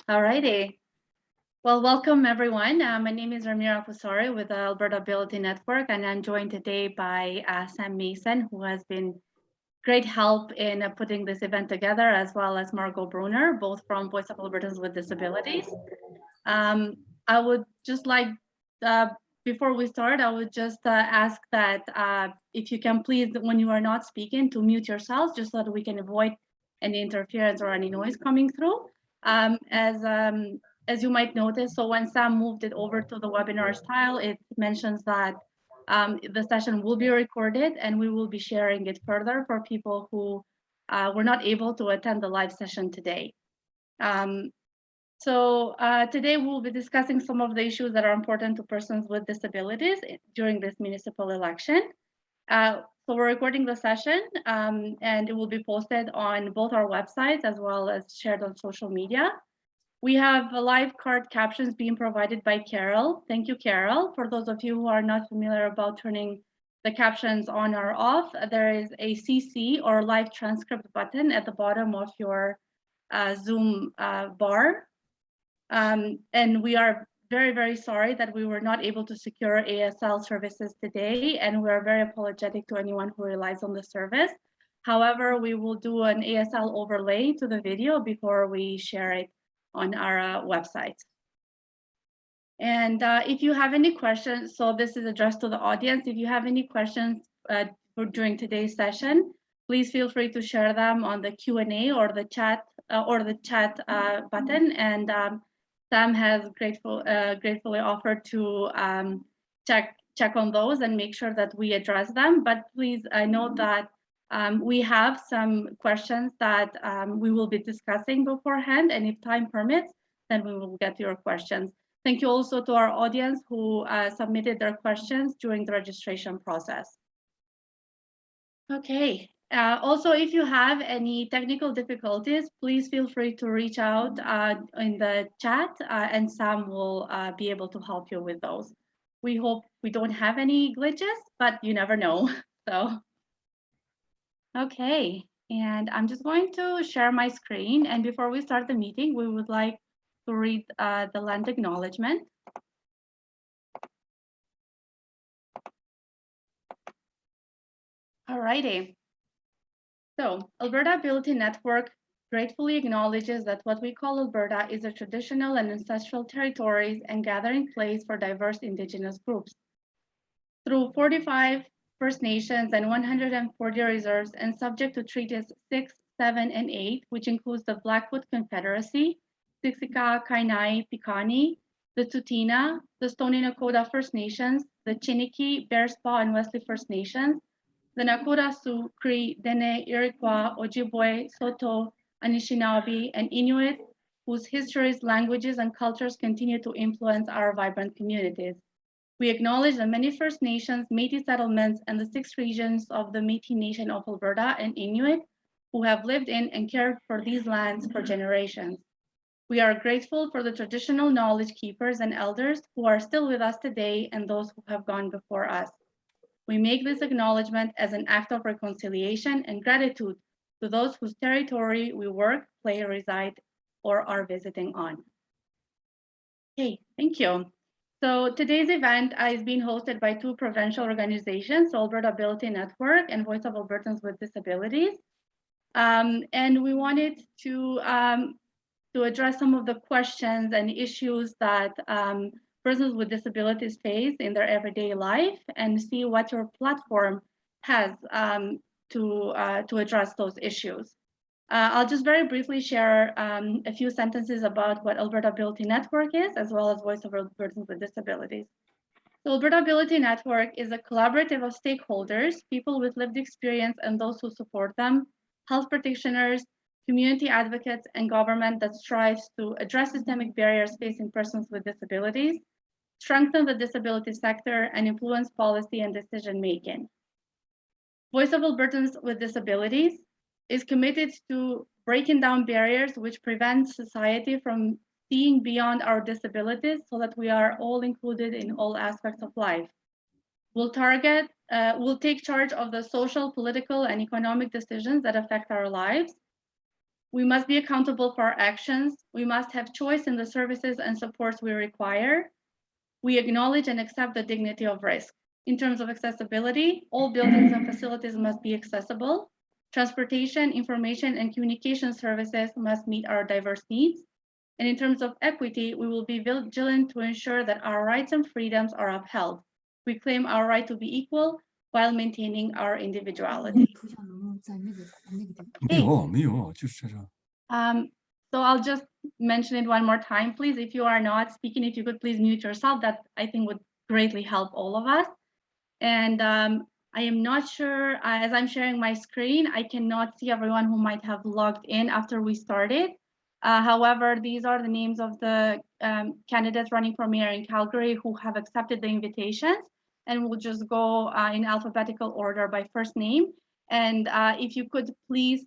All righty. Well, welcome everyone. My name is Ramira Pusari with the Alberta Ability Network, and I'm joined today by Sam Mason, who has been great help in putting this event together, as well as Margot Brunner, both from Voice of Albertans with Disabilities. I would just like, uh, before we start, I would just ask that if you can please, when you are not speaking, to mute yourselves, just so that we can avoid any interference or any noise coming through. As you might notice, so when Sam moved it over to the webinar style, it mentions that the session will be recorded and we will be sharing it further for people who were not able to attend the live session today. Today we'll be discussing some of the issues that are important to persons with disabilities during this municipal election. So we're recording the session and it will be posted on both our websites as well as shared on social media. We have live card captions being provided by Carol. Thank you, Carol. For those of you who are not familiar about turning the captions on or off, there is a CC or live transcript button at the bottom of your Zoom bar. And we are very, very sorry that we were not able to secure ASL services today, and we're very apologetic to anyone who relies on the service. However, we will do an ASL overlay to the video before we share it on our website. And if you have any questions, so this is addressed to the audience, if you have any questions during today's session, please feel free to share them on the Q&A or the chat button, and Sam has gratefully offered to check on those and make sure that we address them. But please note that we have some questions that we will be discussing beforehand, and if time permits, then we will get to your questions. Thank you also to our audience who submitted their questions during the registration process. Okay. Also, if you have any technical difficulties, please feel free to reach out in the chat and Sam will be able to help you with those. We hope we don't have any glitches, but you never know. So, okay. And I'm just going to share my screen. And before we start the meeting, we would like to read the land acknowledgement. All righty. So, Alberta Ability Network gratefully acknowledges that what we call Alberta is a traditional and ancestral territories and gathering place for diverse Indigenous groups. Through 45 First Nations and 140 reserves and subject to Treaties 6, 7, and 8, which includes the Blackfoot Confederacy, Siksika, Kainai, Piikani, the Tsuut'ina, the Stoney Nakoda First Nations, the Chiniki, Bearspaw, and Wesley First Nations, the Nakota, Sioux, Cree, Dene, Iroquois, Ojibwe, Saulteaux, Anishinaabe, and Inuit, whose histories, languages, and cultures continue to influence our vibrant communities. We acknowledge the many First Nations, Métis settlements, and the 6 regions of the Métis Nation of Alberta and Inuit who have lived in and cared for these lands for generations. We are grateful for the traditional knowledge keepers and elders who are still with us today and those who have gone before us. We make this acknowledgement as an act of reconciliation and gratitude to those whose territory we work, play, reside, or are visiting on. Okay, thank you. So today's event is being hosted by 2 provincial organizations, Alberta Ability Network and Voice of Albertans with Disabilities. And we wanted to address some of the questions and issues that persons with disabilities face in their everyday life and see what your platform has to address those issues. I'll just very briefly share a few sentences about what Alberta Ability Network is, as well as Voice of Albertans with Disabilities. The Alberta Ability Network is a collaborative of stakeholders, people with lived experience and those who support them, health practitioners, community advocates, and government that strives to address systemic barriers facing persons with disabilities, strengthen the disability sector, and influence policy and decision-making. Voice of Albertans with Disabilities is committed to breaking down barriers which prevent society from seeing beyond our disabilities so that we are all included in all aspects of life. We'll take charge of the social, political, and economic decisions that affect our lives. We must be accountable for our actions. We must have choice in the services and supports we require. We acknowledge and accept the dignity of risk. In terms of accessibility, all buildings and facilities must be accessible. Transportation, information, and communication services must meet our diverse needs. And in terms of equity, we will be vigilant to ensure that our rights and freedoms are upheld. We claim our right to be equal while maintaining our individuality. So I'll just mention it one more time, please. If you are not speaking, if you could please mute yourself, that I think would greatly help all of us. And I am not sure, as I'm sharing my screen, I cannot see everyone who might have logged in after we started. However, these are the names of the candidates running for mayor in Calgary who have accepted the invitations, and we'll just go in alphabetical order by first name. And if you could please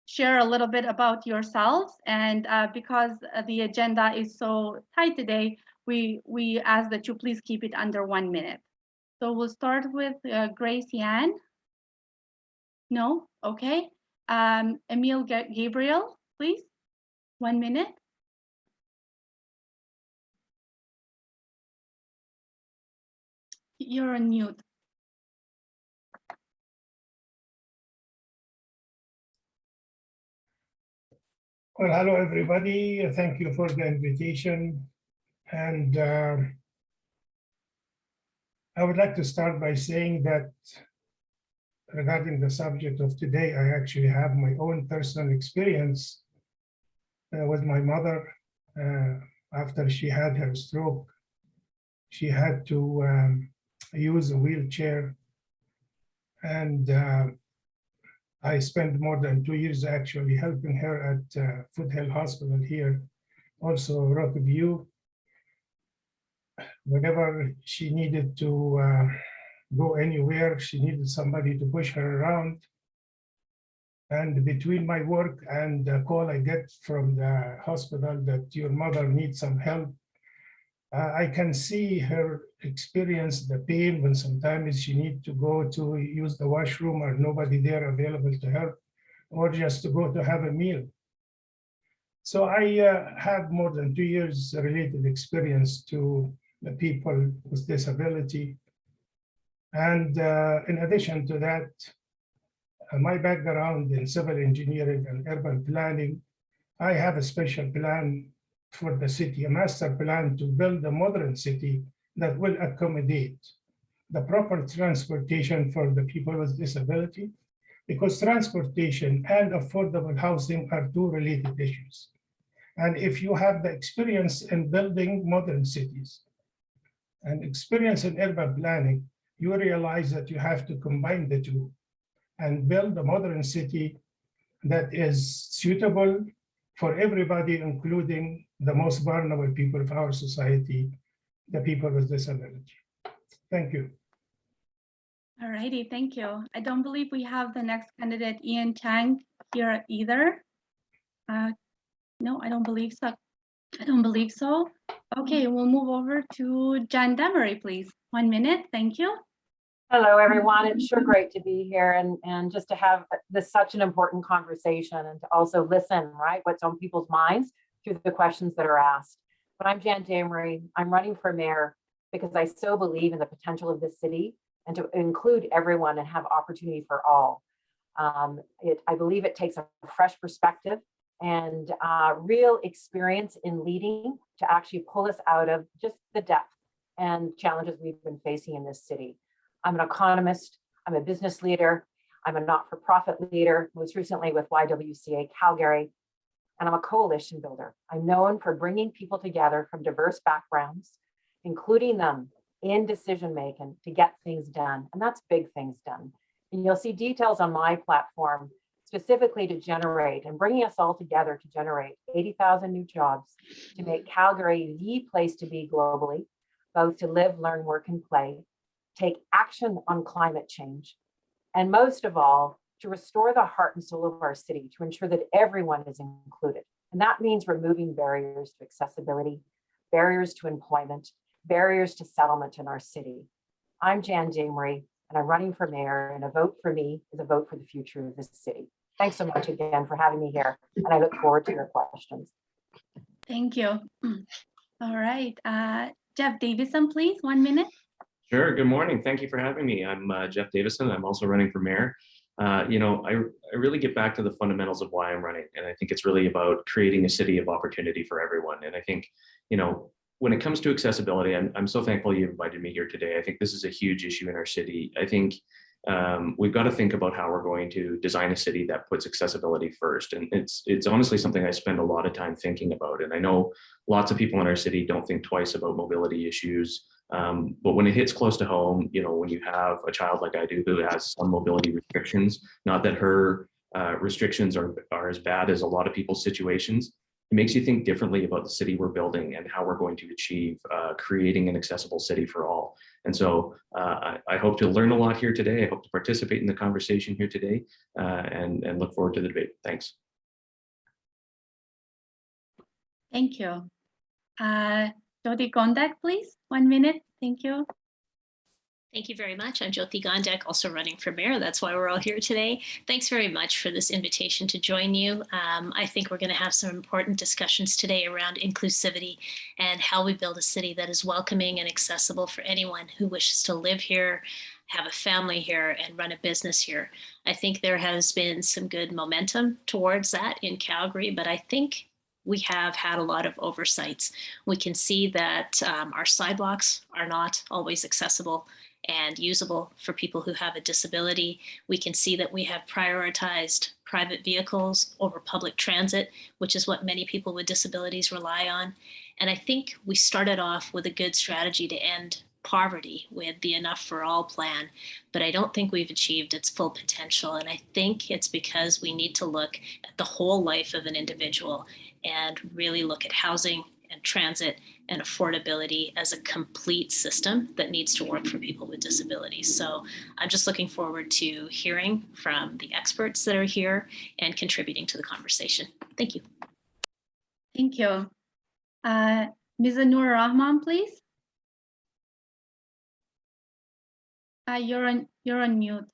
share a little bit about yourselves, and because the agenda is so tight today, we ask that you please keep it under 1 minute. So we'll start with Grace Yan. No? Okay. Emile Gabriel, please. 1 minute. You're on mute. Well, hello, everybody. Thank you for the invitation. And I would like to start by saying that regarding the subject of today, I actually have my own personal experience with my mother. After she had her stroke, she had to use a wheelchair. And I spent more than 2 years actually helping her at Foothill Hospital here, also Rockview. Whenever she needed to go anywhere, she needed somebody to push her around. And between my work and the call I get from the hospital that your mother needs some help, I can see her experience the pain when sometimes she needs to go to use the washroom or nobody there available to help, or just to go to have a meal. So I have more than 2 years related experience to the people with disability. And in addition to that, my background in civil engineering and urban planning, I have a special plan for the city, a master plan to build a modern city that will accommodate the proper transportation for the people with disability, because transportation and affordable housing are two related issues. And if you have the experience in building modern cities and experience in urban planning, you realize that you have to combine the two and build a modern city that is suitable for everybody, including the most vulnerable people of our society, the people with disability. Thank you. All righty, thank you. I don't believe we have the next candidate, Ian Chang, here either. No, I don't believe so. I don't believe so. Okay, we'll move over to Jan Damery, please. 1 minute, thank you. Hello, everyone. It's sure great to be here and just to have this such an important conversation and to also listen, right, what's on people's minds through the questions that are asked. But I'm Jan Damery. I'm running for mayor because I so believe in the potential of this city and to include everyone and have opportunity for all. I believe it takes a fresh perspective and real experience in leading to actually pull us out of just the depth and challenges we've been facing in this city. I'm an economist, I'm a business leader, I'm a not-for-profit leader, most recently with YWCA Calgary, and I'm a coalition builder. I'm known for bringing people together from diverse backgrounds, including them in decision-making to get things done, and that's big things done. And you'll see details on my platform specifically to generate and bringing us all together to generate 80,000 new jobs, to make Calgary the place to be globally, both to live, learn, work, and play, take action on climate change, and most of all, to restore the heart and soul of our city, to ensure that everyone is included. And that means removing barriers to accessibility, barriers to employment, barriers to settlement in our city. I'm Jan Damery, and I'm running for mayor, and a vote for me is a vote for the future of this city. Thanks so much again for having me here, and I look forward to your questions. Thank you. All right, Jeff Davison, please, 1 minute. Sure. Good morning. Thank you for having me. I'm Jeff Davison. I'm also running for mayor. You know, I really get back to the fundamentals of why I'm running. And I think it's really about creating a city of opportunity for everyone. And I think, you know, when it comes to accessibility, I'm so thankful you invited me here today. I think this is a huge issue in our city. I think we've got to think about how we're going to design a city that puts accessibility first. And it's honestly something I spend a lot of time thinking about. And I know lots of people in our city don't think twice about mobility issues. But when it hits close to home, you know, when you have a child like I do who has some mobility restrictions, not that her restrictions are as bad as a lot of people's situations, it makes you think differently about the city we're building and how we're going to achieve creating an accessible city for all. And so I hope to learn a lot here today. I hope to participate in the conversation here today and look forward to the debate. Thanks. Thank you. Jyoti Gondek, please, 1 minute. Thank you. Thank you very much. I'm Jyoti Gondek, also running for mayor. That's why we're all here today. Thanks very much for this invitation to join you. I think we're going to have some important discussions today around inclusivity and how we build a city that is welcoming and accessible for anyone who wishes to live here, have a family here, and run a business here. I think there has been some good momentum towards that in Calgary, but I think we have had a lot of oversights. We can see that our sidewalks are not always accessible and usable for people who have a disability. We can see that we have prioritized private vehicles over public transit, which is what many people with disabilities rely on. And I think we started off with a good strategy to end poverty with the Enough for All plan, but I don't think we've achieved its full potential. And I think it's because we need to look at the whole life of an individual and really look at housing and transit and affordability as a complete system that needs to work for people with disabilities. So I'm just looking forward to hearing from the experts that are here and contributing to the conversation. Thank you. Thank you. Mizanur Rahman, please. You're on mute.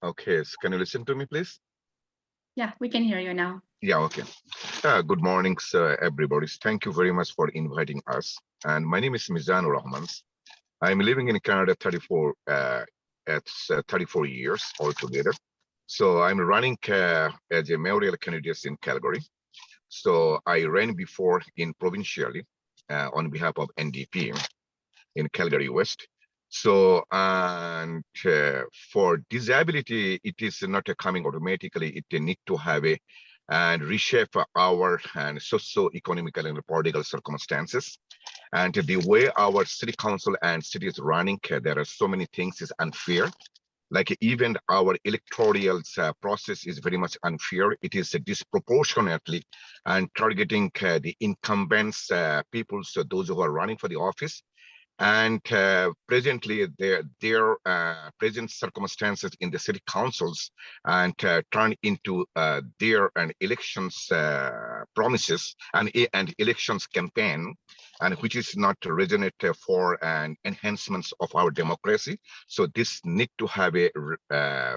Okay, so can you listen to me, please? Yeah, we can hear you now. Yeah, okay. Good morning, sir, everybody. Thank you very much for inviting us. And my name is Mizanur Rahman. I'm living in Canada 34 years altogether. So I'm running as a mayoral candidate in Calgary. So I ran before in provincially on behalf of NDP in Calgary West. So, and for disability, it is not coming automatically. It need to have a and reshape our and socio-economical and political circumstances. And the way our city council and city is running, there are so many things is unfair. Like even our electoral process is very much unfair. It is disproportionately and targeting the incumbents people, so those who are running for the office. And presently, their present circumstances in the city councils and turn into their elections promises and elections campaign, and which is not resonant for an enhancements of our democracy. So this need to have a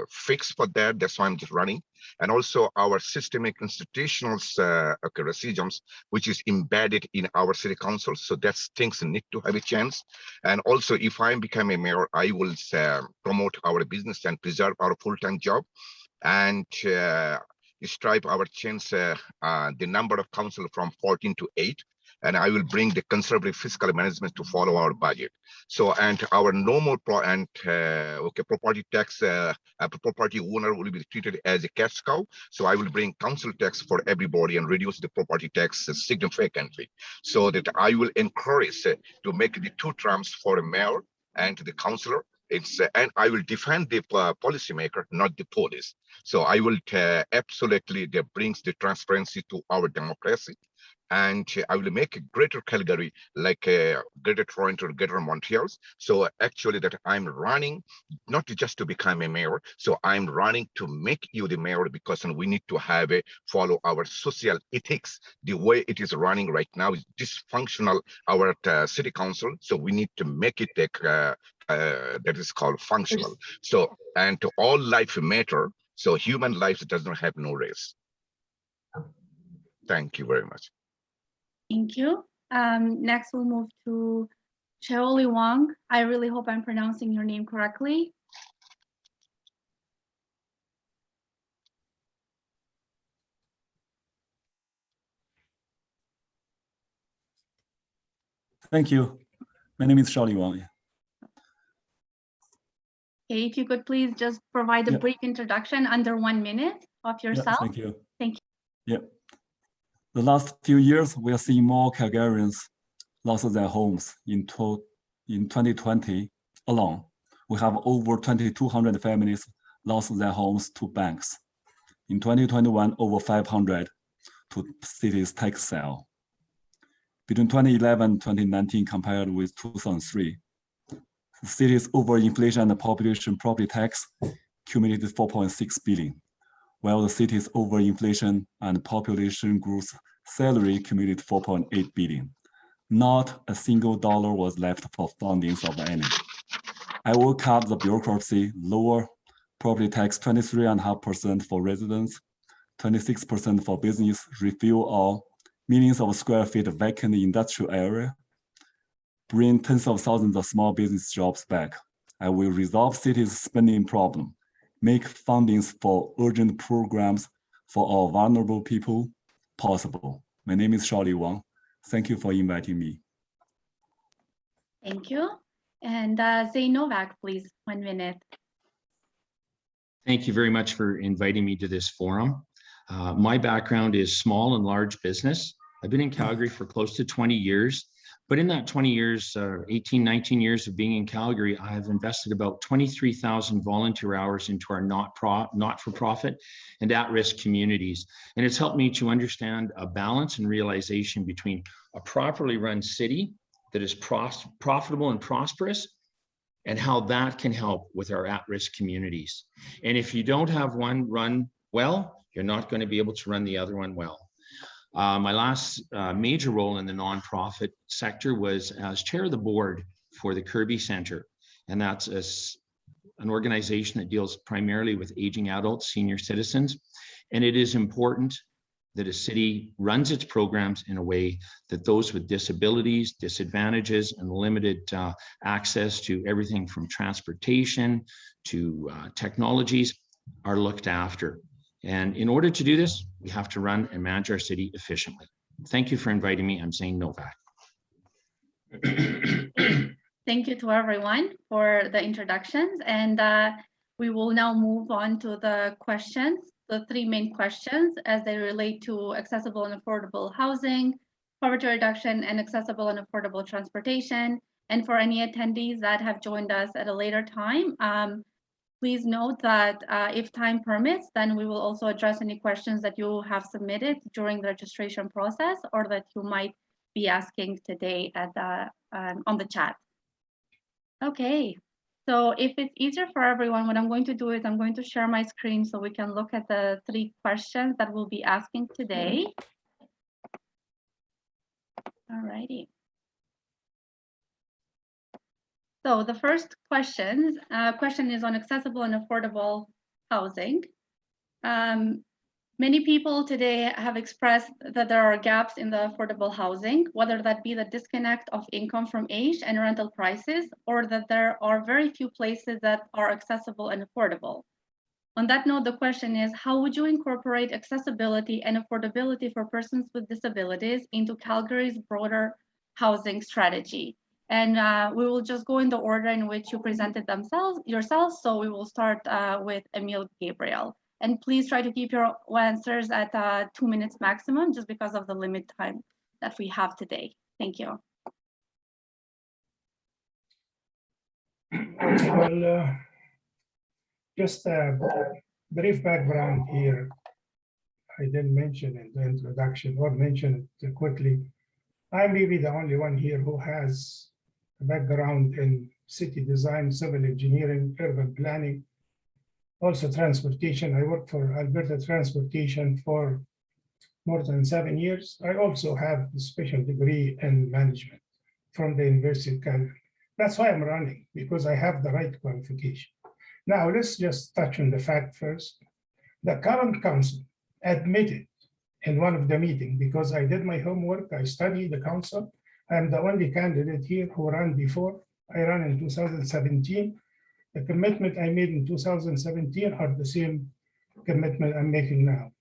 fix for that. That's why I'm just running. And also our systemic institutional racism, which is embedded in our city council. So that's things need to have a chance. And also, if I become a mayor, I will promote our business and preserve our full-time job and strive our chance the number of council from 14 to 8. And I will bring the conservative fiscal management to follow our budget. So, and our normal property tax, property owner will be treated as a cash cow. So I will bring council tax for everybody and reduce the property tax significantly. So that I will encourage to make the 2 terms for a mayor and the councillor. And I will defend the policymaker, not the police. So I will absolutely that brings the transparency to our democracy. and I will make a greater Calgary like greater Toronto, greater Montreal. So actually that I'm running not just to become a mayor. So I'm running to make you the mayor because we need to have follow our social ethics. The way it is running right now is dysfunctional, our city council. So we need to make it that is called functional. So, and to all life matter. So human life does not have no race. Thank you very much. Thank you. Next, we'll move to Shaoli Wang. I really hope I'm pronouncing your name correctly. Thank you. My name is Shaoli Wang. Okay, if you could please just provide a Yeah. brief introduction under 1 minute of yourself. Thank you. Thank you. Yeah. The last few years, we are seeing more Calgarians lost their homes. In 2020 alone, we have over 2,200 families lost their homes to banks. In 2021, over 500 to cities tax sale. Between 2011 and 2019, compared with 2003, the city's overinflation and population property tax accumulated 4.6 billion, while the city's overinflation and population growth salary accumulated 4.8 billion. Not a single dollar was left for fundings of any. I will cut the bureaucracy, lower property tax 23.5% for residents, 26% for business, refill all millions of square feet vacant industrial area, bring tens of thousands of small business jobs back. I will resolve city's spending problem, make fundings for urgent programs for all vulnerable people possible. My name is Shaoli Wang. Thank you for inviting me. Thank you. And Zane Novak, please, 1 minute. Thank you very much for inviting me to this forum. My background is small and large business. I've been in Calgary for close to 20 years, but in that 20 years, 18, 19 years of being in Calgary, I have invested about 23,000 volunteer hours into our not-for-profit and at-risk communities. And it's helped me to understand a balance and realization between a properly run city that is profitable and prosperous, and how that can help with our at-risk communities. And if you don't have one run well, you're not going to be able to run the other one well. My last major role in the nonprofit sector was as chair of the board for the Kirby Center. And that's an organization that deals primarily with aging adults, senior citizens. And it is important that a city runs its programs in a way that those with disabilities, disadvantages, and limited access to everything from transportation to technologies are looked after. And in order to do this, we have to run and manage our city efficiently. Thank you for inviting me. I'm Zane Novak. Thank you to everyone for the introductions. And we will now move on to the questions, the 3 main questions as they relate to accessible and affordable housing, poverty reduction, and accessible and affordable transportation. And for any attendees that have joined us at a later time, please note that if time permits, then we will also address any questions that you have submitted during the registration process or that you might be asking today at on the chat. Okay, so if it's easier for everyone, what I'm going to do is I'm going to share my screen so we can look at the 3 questions that we'll be asking today. All righty. So the first question is on accessible and affordable housing. Many people today have expressed that there are gaps in the affordable housing, whether that be the disconnect of income from age and rental prices, or that there are very few places that are accessible and affordable. On that note, the question is, how would you incorporate accessibility and affordability for persons with disabilities into Calgary's broader housing strategy? And we will just go in the order in which you presented yourselves. So we will start with Emile, Gabriel. And please try to keep your answers at 2 minutes maximum, just because of the limit time that we have today. Thank you. Well, just a brief background here. I didn't mention in the introduction or mention it quickly. I'm really the only one here who has a background in city design, civil engineering, urban planning, also transportation. I worked for Alberta Transportation for more than 7 years. I also have a special degree in management from the University of Calgary. That's why I'm running, because I have the right qualification. Now, let's just touch on the fact first. The current council admitted in one of the meetings, because I did my homework, I studied the council. I'm the only candidate here who ran before. I ran in 2017. The commitment I made in 2017 are the same commitment I'm making now.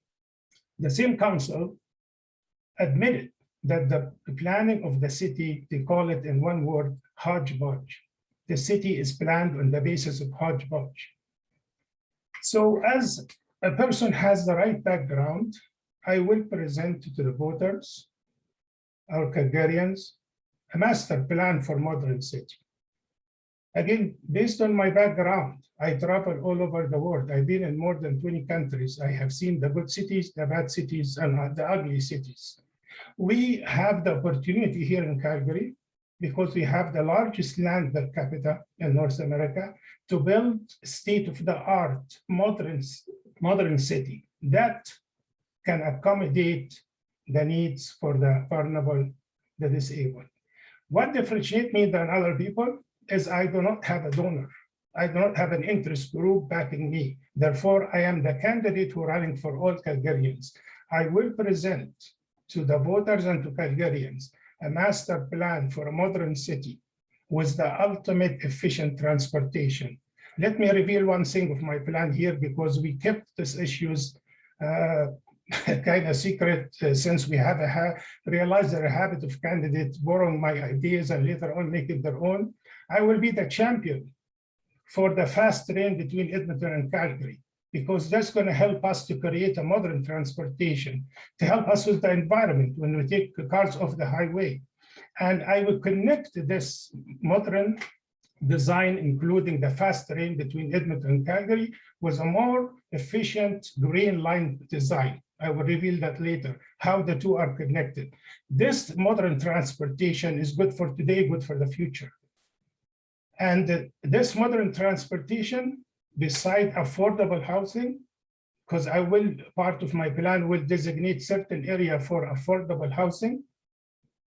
The same council admitted that the planning of the city, they call it in one word, hodgepodge. The city is planned on the basis of hodgepodge. So as a person has the right background, I will present to the voters, our Calgarians, a master plan for modern city. Again, based on my background, I travel all over the world. I've been in more than 20 countries. I have seen the good cities, the bad cities, and the ugly cities. We have the opportunity here in Calgary, because we have the largest land per capita in North America, to build state-of-the-art modern city that can accommodate the needs for the vulnerable, the disabled. What differentiates me than other people is I do not have a donor. I do not have an interest group backing me. Therefore, I am the candidate who running for all Calgarians. I will present to the voters and to Calgarians a master plan for a modern city with the ultimate efficient transportation. Let me reveal one thing of my plan here, because we kept these issues kind of secret since we have realized there a habit of candidates borrowing my ideas and later on making their own. I will be the champion for the fast train between Edmonton and Calgary, because that's going to help us to create a modern transportation, to help us with the environment when we take the cars off the highway. And I will connect this modern design, including the fast train between Edmonton and Calgary, with a more efficient green line design. I will reveal that later, how the two are connected. This modern transportation is good for today, good for the future. And this modern transportation, beside affordable housing, because I will, part of my plan will designate certain area for affordable housing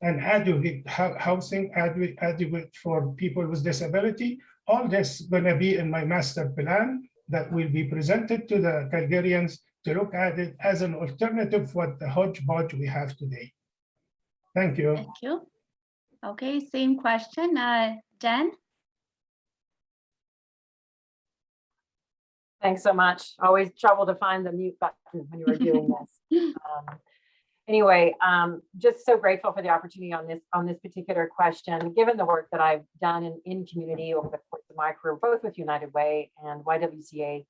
and adequate housing, adequate for people with disability. All this is going to be in my master plan that will be presented to the Calgarians to look at it as an alternative for the hodgepodge we have today. Thank you. Thank you. Okay, same question, Jen. Thanks so much. Always trouble to find the mute button when you were doing this. Anyway, just so grateful for the opportunity on this particular question. Given the work that I've done in community over the course of my career, both with United Way and YWCA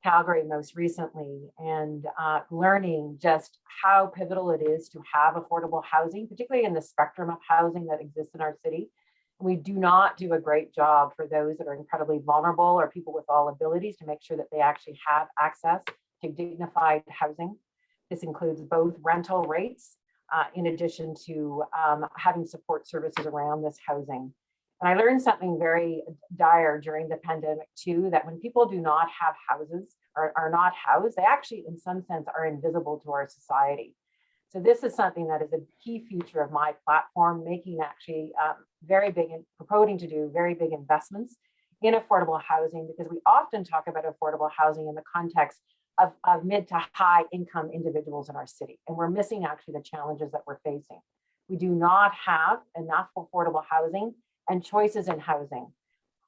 Calgary most recently, and learning just how pivotal it is to have affordable housing, particularly in the spectrum of housing that exists in our city. We do not do a great job for those that are incredibly vulnerable or people with all abilities to make sure that they actually have access to dignified housing. This includes both rental rates, in addition to having support services around this housing. And I learned something very dire during the pandemic too, that when people do not have houses or are not housed, they actually in some sense are invisible to our society. So this is something that is a key feature of my platform, making actually very big and proposing to do very big investments in affordable housing, because we often talk about affordable housing in the context of mid to high income individuals in our city. And we're missing actually the challenges that we're facing. We do not have enough affordable housing and choices in housing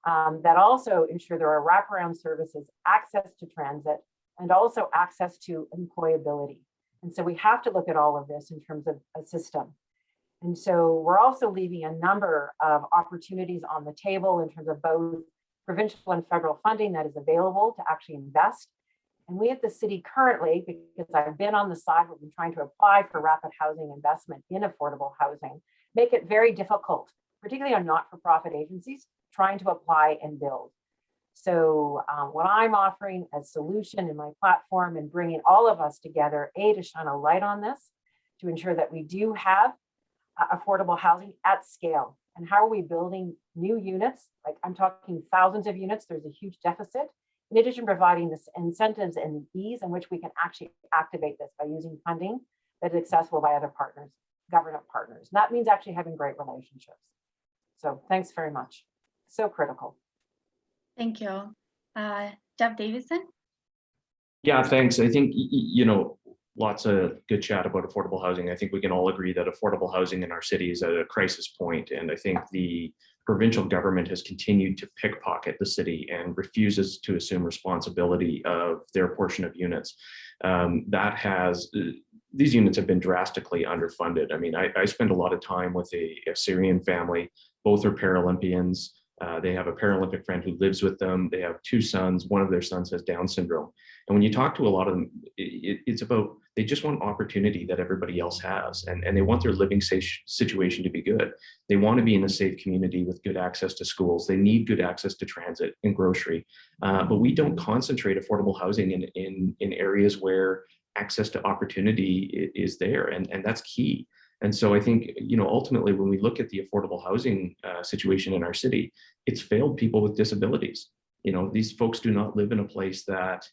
that also ensure there are wraparound services, access to transit, and also access to employability. And so we have to look at all of this in terms of a system. And so we're also leaving a number of opportunities on the table in terms of both provincial and federal funding that is available to actually invest. And we at the city currently, because I've been on the side, we've been trying to apply for rapid housing investment in affordable housing, make it very difficult, particularly on not-for-profit agencies, trying to apply and build. So what I'm offering as solution in my platform and bringing all of us together, to shine a light on this, to ensure that we do have affordable housing at scale. And how are we building new units? Like I'm talking thousands of units, there's a huge deficit. In addition, providing this incentives and the ease in which we can actually activate this by using funding that is accessible by other partners, government partners. And that means actually having great relationships. So thanks very much. So critical. Thank you. Jeff Davison? Yeah, thanks. I think, lots of good chat about affordable housing. I think we can all agree that affordable housing in our city is at a crisis point. And I think the provincial government has continued to pickpocket the city and refuses to assume responsibility of their portion of units. These units have been drastically underfunded. I mean, I spend a lot of time with a Syrian family. Both are Paralympians. They have a Paralympic friend who lives with them. They have 2 sons. One of their sons has Down syndrome. And when you talk to a lot of them, it's about, they just want opportunity that everybody else has. And they want their living situation to be good. They want to be in a safe community with good access to schools. They need good access to transit and grocery. But we don't concentrate affordable housing in areas where access to opportunity is there. And that's key. And so I think, ultimately, when we look at the affordable housing situation in our city, it's failed people with disabilities. These folks do not live in a place that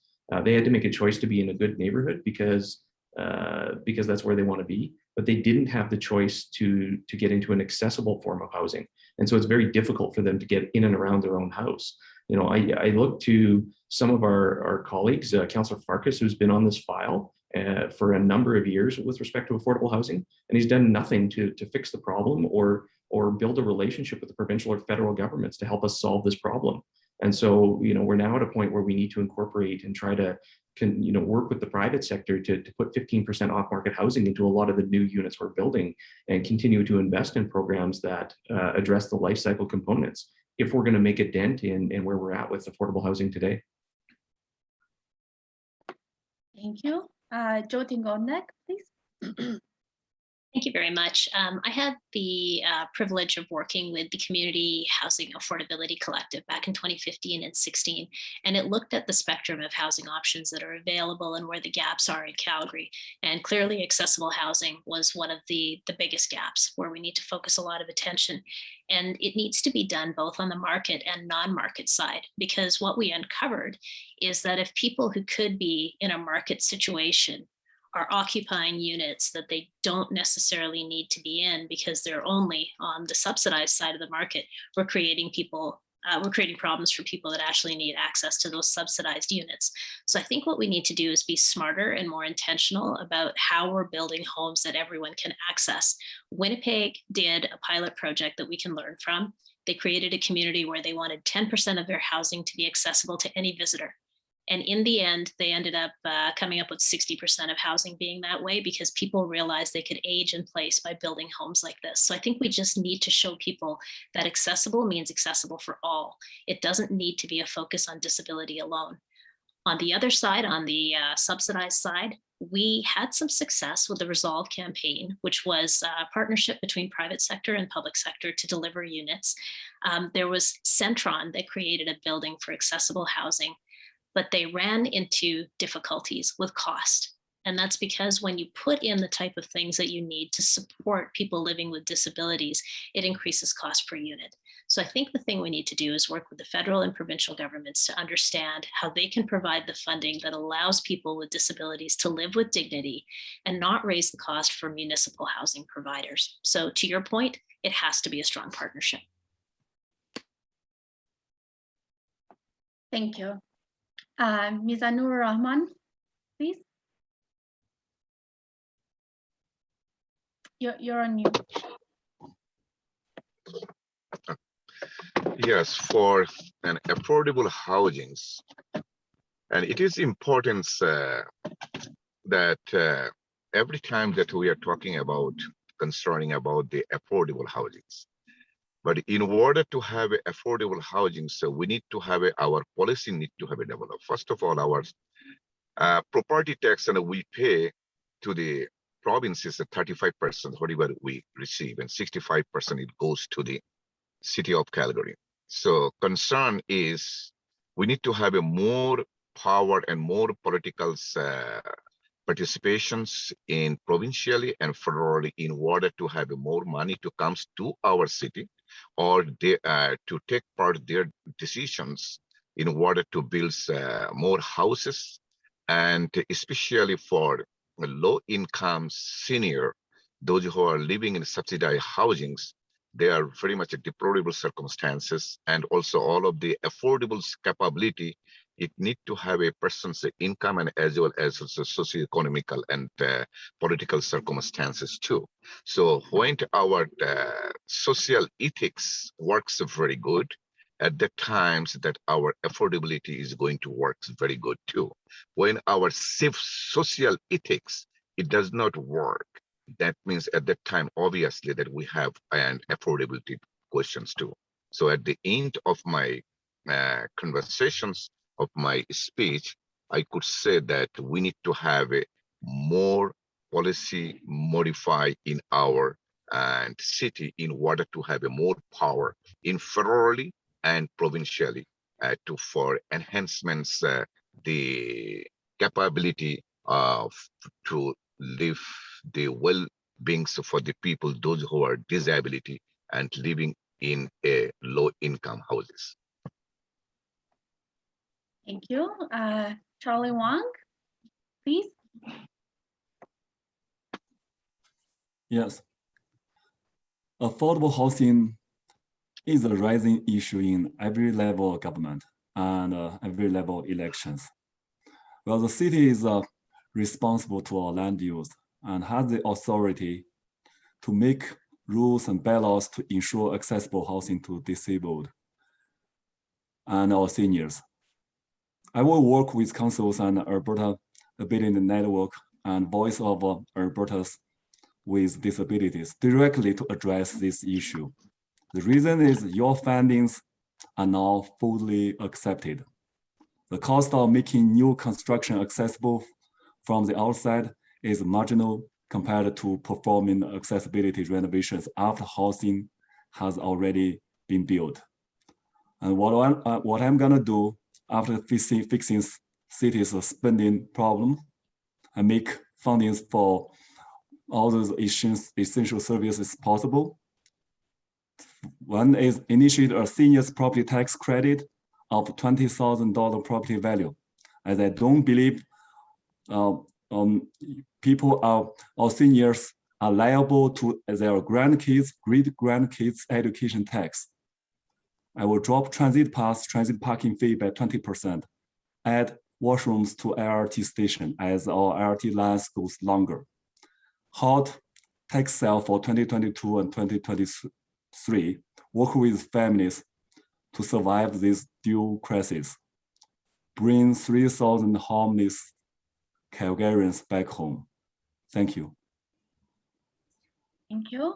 they had to make a choice to be in a good neighborhood because that's where they want to be, but they didn't have the choice to get into an accessible form of housing. And so it's very difficult for them to get in and around their own house. I look to some of our colleagues, Councillor Farkas, who's been on this file for a number of years with respect to affordable housing, and he's done nothing to fix the problem or build a relationship with the provincial or federal governments to help us solve this problem. And so, we're now at a point where we need to incorporate and try to work with the private sector to put 15% off-market housing into a lot of the new units we're building and continue to invest in programs that address the life cycle components if we're going to make a dent in where we're at with affordable housing today. Thank you. Jyoti Gondek, please. Thank you very much. I had the privilege of working with the Community Housing Affordability Collective back in 2015 and 16, and it looked at the spectrum of housing options that are available and where the gaps are in Calgary. And clearly accessible housing was one of the biggest gaps where we need to focus a lot of attention. And it needs to be done both on the market and non-market side, because what we uncovered is that if people who could be in a market situation are occupying units that they don't necessarily need to be in because they're only on the subsidized side of the market, we're creating problems for people that actually need access to those subsidized units. So I think what we need to do is be smarter and more intentional about how we're building homes that everyone can access. Winnipeg did a pilot project that we can learn from. They created a community where they wanted 10% of their housing to be accessible to any visitor. And in the end, they ended up coming up with 60% of housing being that way because people realized they could age in place by building homes like this. So I think we just need to show people that accessible means accessible for all. It doesn't need to be a focus on disability alone. On the other side, on the subsidized side, we had some success with the Resolve campaign, which was a partnership between private sector and public sector to deliver units. There was Centron that created a building for accessible housing, but they ran into difficulties with cost. And that's because when you put in the type of things that you need to support people living with disabilities, it increases cost per unit. So I think the thing we need to do is work with the federal and provincial governments to understand how they can provide the funding that allows people with disabilities to live with dignity and not raise the cost for municipal housing providers. So to your point, it has to be a strong partnership. Thank you. Mizanur Rahman, please. You're on mute. Yes, for an affordable housings, and it is important that every time that we are talking about concerning about the affordable housings, but in order to have affordable housing, so we need to have our policy need to have a developed. First of all, our property tax and we pay to the provinces at 35%, whatever we receive, and 65% it goes to the city of Calgary. So concern is we need to have a more power and more political participations in provincially and federally in order to have more money to come to our city, or to take part their decisions in order to build more houses, and especially for low-income senior, those who are living in subsidized housings. They are very much a deplorable circumstances, and also all of the affordable capability. It need to have a person's income and as well as socio-economical and political circumstances too. So when our social ethics works very good, at the times that our affordability is going to work very good too. When our social ethics, it does not work, that means at that time, obviously, that we have an affordability questions too. So at the end of my conversations of my speech, I could say that we need to have a more policy modify in our city in order to have a more power in federally and provincially for enhancements the capability of to live the well-beings for the people, those who are disability and living in a low-income houses. Thank you. Charlie Wang, please. Yes. Affordable housing is a rising issue in every level of government and every level of elections. Well, the city is responsible to our land use and has the authority to make rules and bylaws to ensure accessible housing to disabled and our seniors. I will work with councils and Alberta Ability Network and Voice of Albertas with Disabilities directly to address this issue. The reason is your findings are now fully accepted. The cost of making new construction accessible from the outside is marginal compared to performing accessibility renovations after housing has already been built. And what I'm gonna do after fixing cities' spending problem and make fundings for all those essential services possible. One is initiate a seniors property tax credit of $20,000 property value, as I don't believe our seniors are liable to their grandkids, great-grandkids education tax. I will drop transit parking fee by 20%, add washrooms to LRT station as our LRT lines goes longer. Hot tax sale for 2022 and 2023, work with families to survive this dual crisis. Bring 3,000 homeless Calgarians back home. Thank you. Thank you.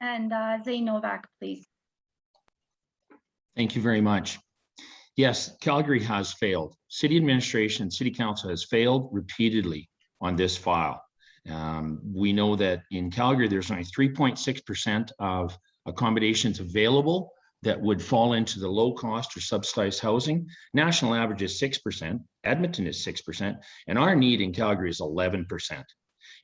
And Zane Novak, please. Thank you very much. Yes, Calgary has failed. City administration, city council has failed repeatedly on this file. We know that in Calgary, there's only 3.6% of accommodations available that would fall into the low cost or subsidized housing. National average is 6%, Edmonton is 6%, and our need in Calgary is 11%.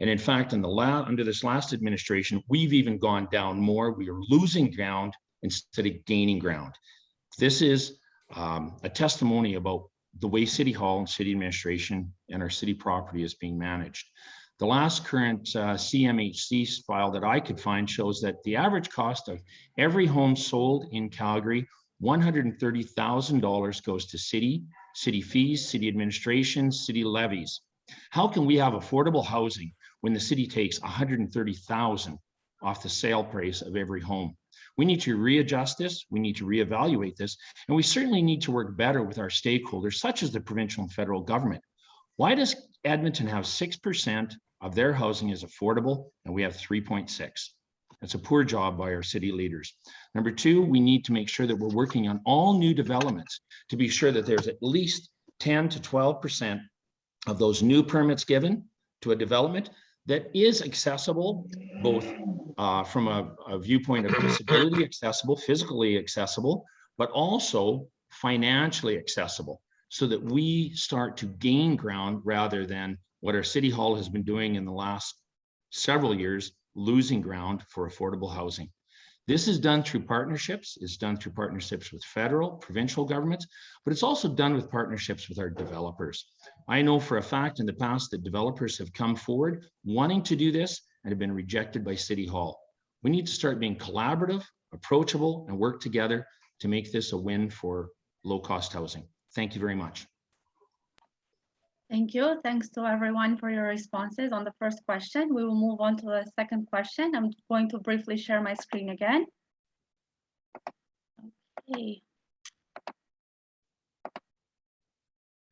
And in fact, under this last administration, we've even gone down more. We are losing ground instead of gaining ground. This is a testimony about the way City Hall and city administration and our city property is being managed. The last current CMHC file that I could find shows that the average cost of every home sold in Calgary, $130,000 goes to city fees, city administration, city levies. How can we have affordable housing when the city takes $130,000 off the sale price of every home? We need to readjust this, we need to reevaluate this, and we certainly need to work better with our stakeholders, such as the provincial and federal government. Why does Edmonton have 6% of their housing is affordable and we have 3.6? That's a poor job by our city leaders. Number two, we need to make sure that we're working on all new developments to be sure that there's at least 10 to 12% of those new permits given to a development that is accessible, both from a viewpoint of disability accessible, physically accessible, but also financially accessible so that we start to gain ground rather than what our city hall has been doing in the last several years, losing ground for affordable housing. This is done through partnerships. It's done through partnerships with federal, provincial governments, but it's also done with partnerships with our developers. I know for a fact in the past that developers have come forward wanting to do this and have been rejected by City Hall. We need to start being collaborative, approachable, and work together to make this a win for low-cost housing. Thank you very much. Thank you. Thanks to everyone for your responses on the first question. We will move on to the second question. I'm going to briefly share my screen again. Okay.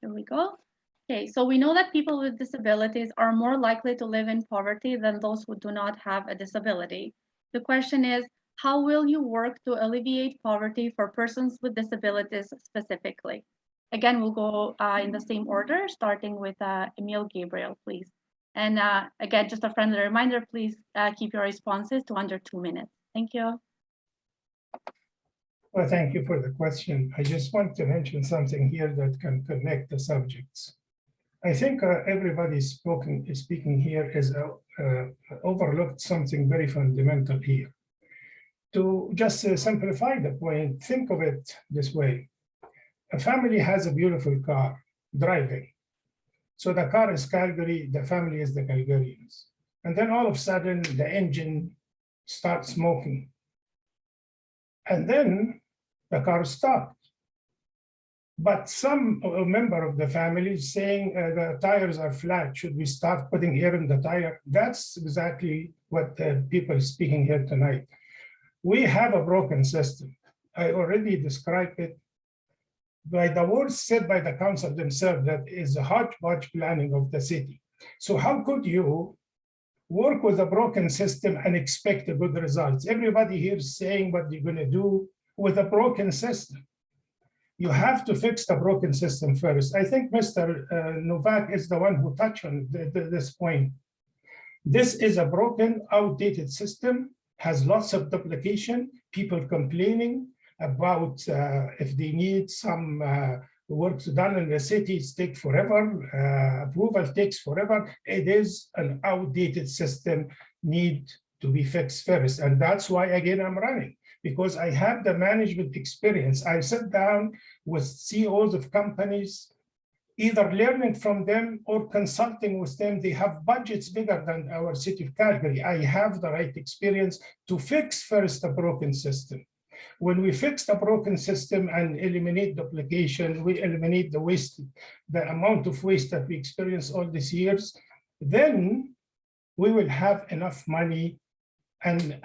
Here we go. Okay, so we know that people with disabilities are more likely to live in poverty than those who do not have a disability. The question is, how will you work to alleviate poverty for persons with disabilities specifically? Again, we'll go in the same order, starting with Emile, Gabriel, please. And again, just a friendly reminder, please keep your responses to under 2 minutes. Thank you. Well, thank you for the question. I just want to mention something here that can connect the subjects. I think everybody speaking here is overlooked something very fundamental here. To just simplify the point, think of it this way. A family has a beautiful car, driving. So the car is Calgary, the family is the Calgarians. And then all of a sudden, the engine starts smoking. And then the car stopped. But some member of the family is saying the tires are flat. Should we start putting air in the tire? That's exactly what the people speaking here tonight. We have a broken system. I already described it by the words said by the council themselves, that is a hodgepodge planning of the city. So how could you work with a broken system and expect a good results? Everybody here is saying what you're going to do with a broken system. You have to fix the broken system first. I think Mr. Novak is the one who touched on this point. This is a broken, outdated system, has lots of duplication, people complaining about if they need some work done in the city, it takes forever, approval takes forever. It is an outdated system, need to be fixed first. And that's why, again, I'm running, because I have the management experience. I sit down with CEOs of companies, either learning from them or consulting with them. They have budgets bigger than our city of Calgary. I have the right experience to fix first a broken system. When we fix the broken system and eliminate duplication, we eliminate the waste, the amount of waste that we experience all these years, then we will have enough money and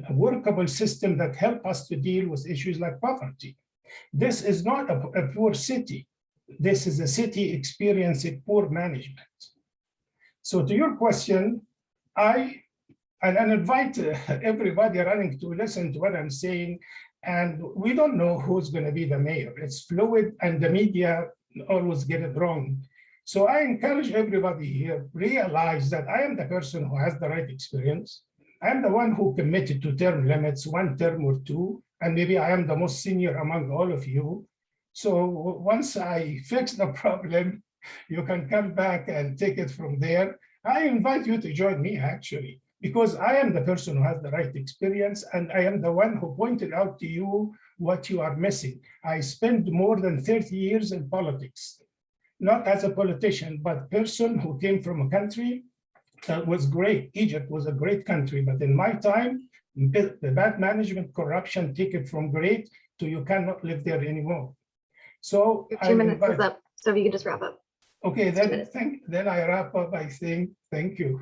a workable system that help us to deal with issues like poverty. This is not a poor city. This is a city experiencing poor management. So to your question, I invite everybody running to listen to what I'm saying. And we don't know who's going to be the mayor. It's fluid and the media always get it wrong. So I encourage everybody here, realize that I am the person who has the right experience. I'm the one who committed to term limits, 1 term or 2, and maybe I am the most senior among all of you. So once I fix the problem, you can come back and take it from there. I invite you to join me, actually, because I am the person who has the right experience, and I am the one who pointed out to you what you are missing. I spent more than 30 years in politics, not as a politician, but person who came from a country that was great. Egypt was a great country, but in my time, the bad management, corruption, take it from great to you cannot live there anymore. So Your 2 minutes is up, so if you can just wrap up. Okay, then I wrap up, I think. Thank you.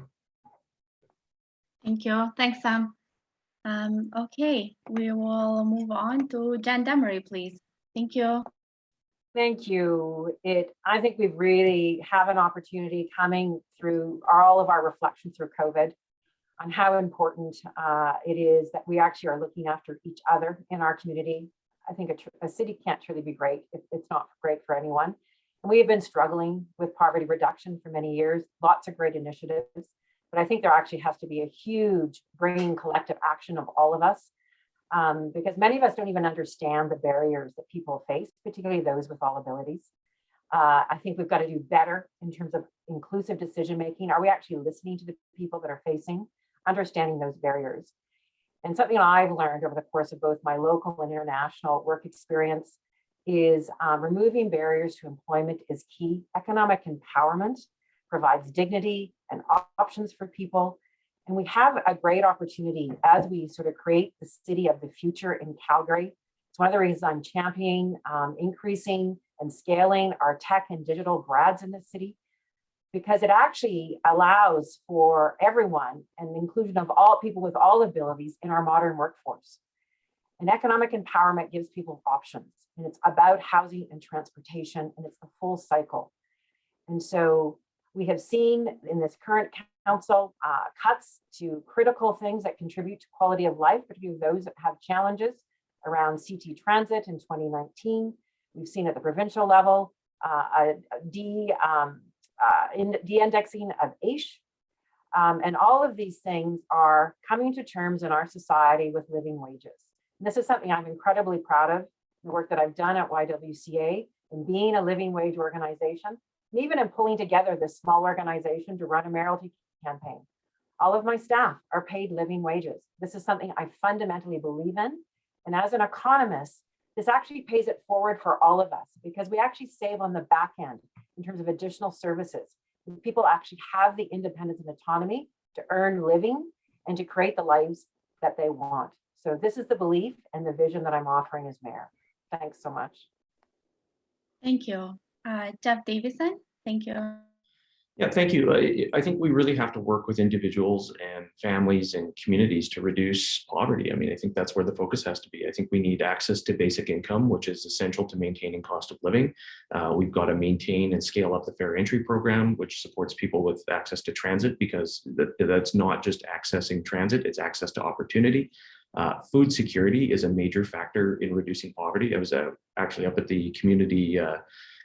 Thank you. Thanks, Sam. Okay, we will move on to Damery, please. Thank you. Thank you. I think we really have an opportunity coming through all of our reflections through COVID on how important it is that we actually are looking after each other in our community. I think a city can't truly be great if it's not great for anyone. And we have been struggling with poverty reduction for many years, lots of great initiatives, but I think there actually has to be a huge bringing collective action of all of us because many of us don't even understand the barriers that people face, particularly those with all abilities. I think we've got to do better in terms of inclusive decision-making. Are we actually listening to the people that are facing, understanding those barriers? And something I've learned over the course of both my local and international work experience is removing barriers to employment is key. Economic empowerment provides dignity and options for people. And we have a great opportunity as we sort of create the city of the future in Calgary. It's one of the reasons I'm championing increasing and scaling our tech and digital grads in the city, because it actually allows for everyone and the inclusion of all people with all abilities in our modern workforce. And economic empowerment gives people options, and it's about housing and transportation, and it's the full cycle. And so we have seen in this current council cuts to critical things that contribute to quality of life, particularly those that have challenges around CT transit in 2019. We've seen at the provincial level de-indexing of AISH. And all of these things are coming to terms in our society with living wages. And this is something I'm incredibly proud of, the work that I've done at YWCA in being a living wage organization, and even in pulling together this small organization to run a mayoralty campaign. All of my staff are paid living wages. This is something I fundamentally believe in. And as an economist, this actually pays it forward for all of us, because we actually save on the back end in terms of additional services. People actually have the independence and autonomy to earn living and to create the lives that they want. So this is the belief and the vision that I'm offering as mayor. Thanks so much. Thank you. Jeff Davison, thank you. Yeah, thank you. I think we really have to work with individuals and families and communities to reduce poverty. I mean, I think that's where the focus has to be. I think we need access to basic income, which is essential to maintaining cost of living. We've got to maintain and scale up the fair entry program, which supports people with access to transit, because that's not just accessing transit, it's access to opportunity. Food security is a major factor in reducing poverty. I was actually up at the community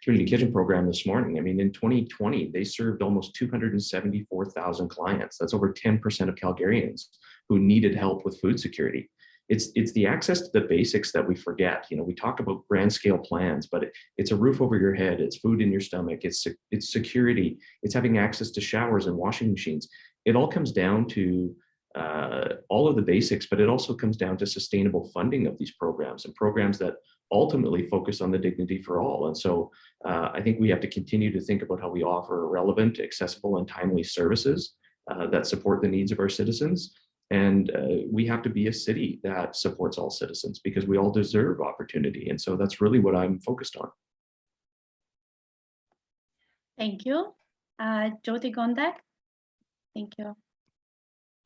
kitchen program this morning. I mean, in 2020, they served almost 274,000 clients. That's over 10% of Calgarians who needed help with food security. It's the access to the basics that we forget. You know, we talk about grand scale plans, but it's a roof over your head, it's food in your stomach, it's security, it's having access to showers and washing machines. It all comes down to all of the basics, but it also comes down to sustainable funding of these programs, and programs that ultimately focus on the dignity for all. And so I think we have to continue to think about how we offer relevant, accessible, and timely services that support the needs of our citizens. And we have to be a city that supports all citizens, because we all deserve opportunity. And so that's really what I'm focused on. Thank you. Jyoti Gondek, thank you.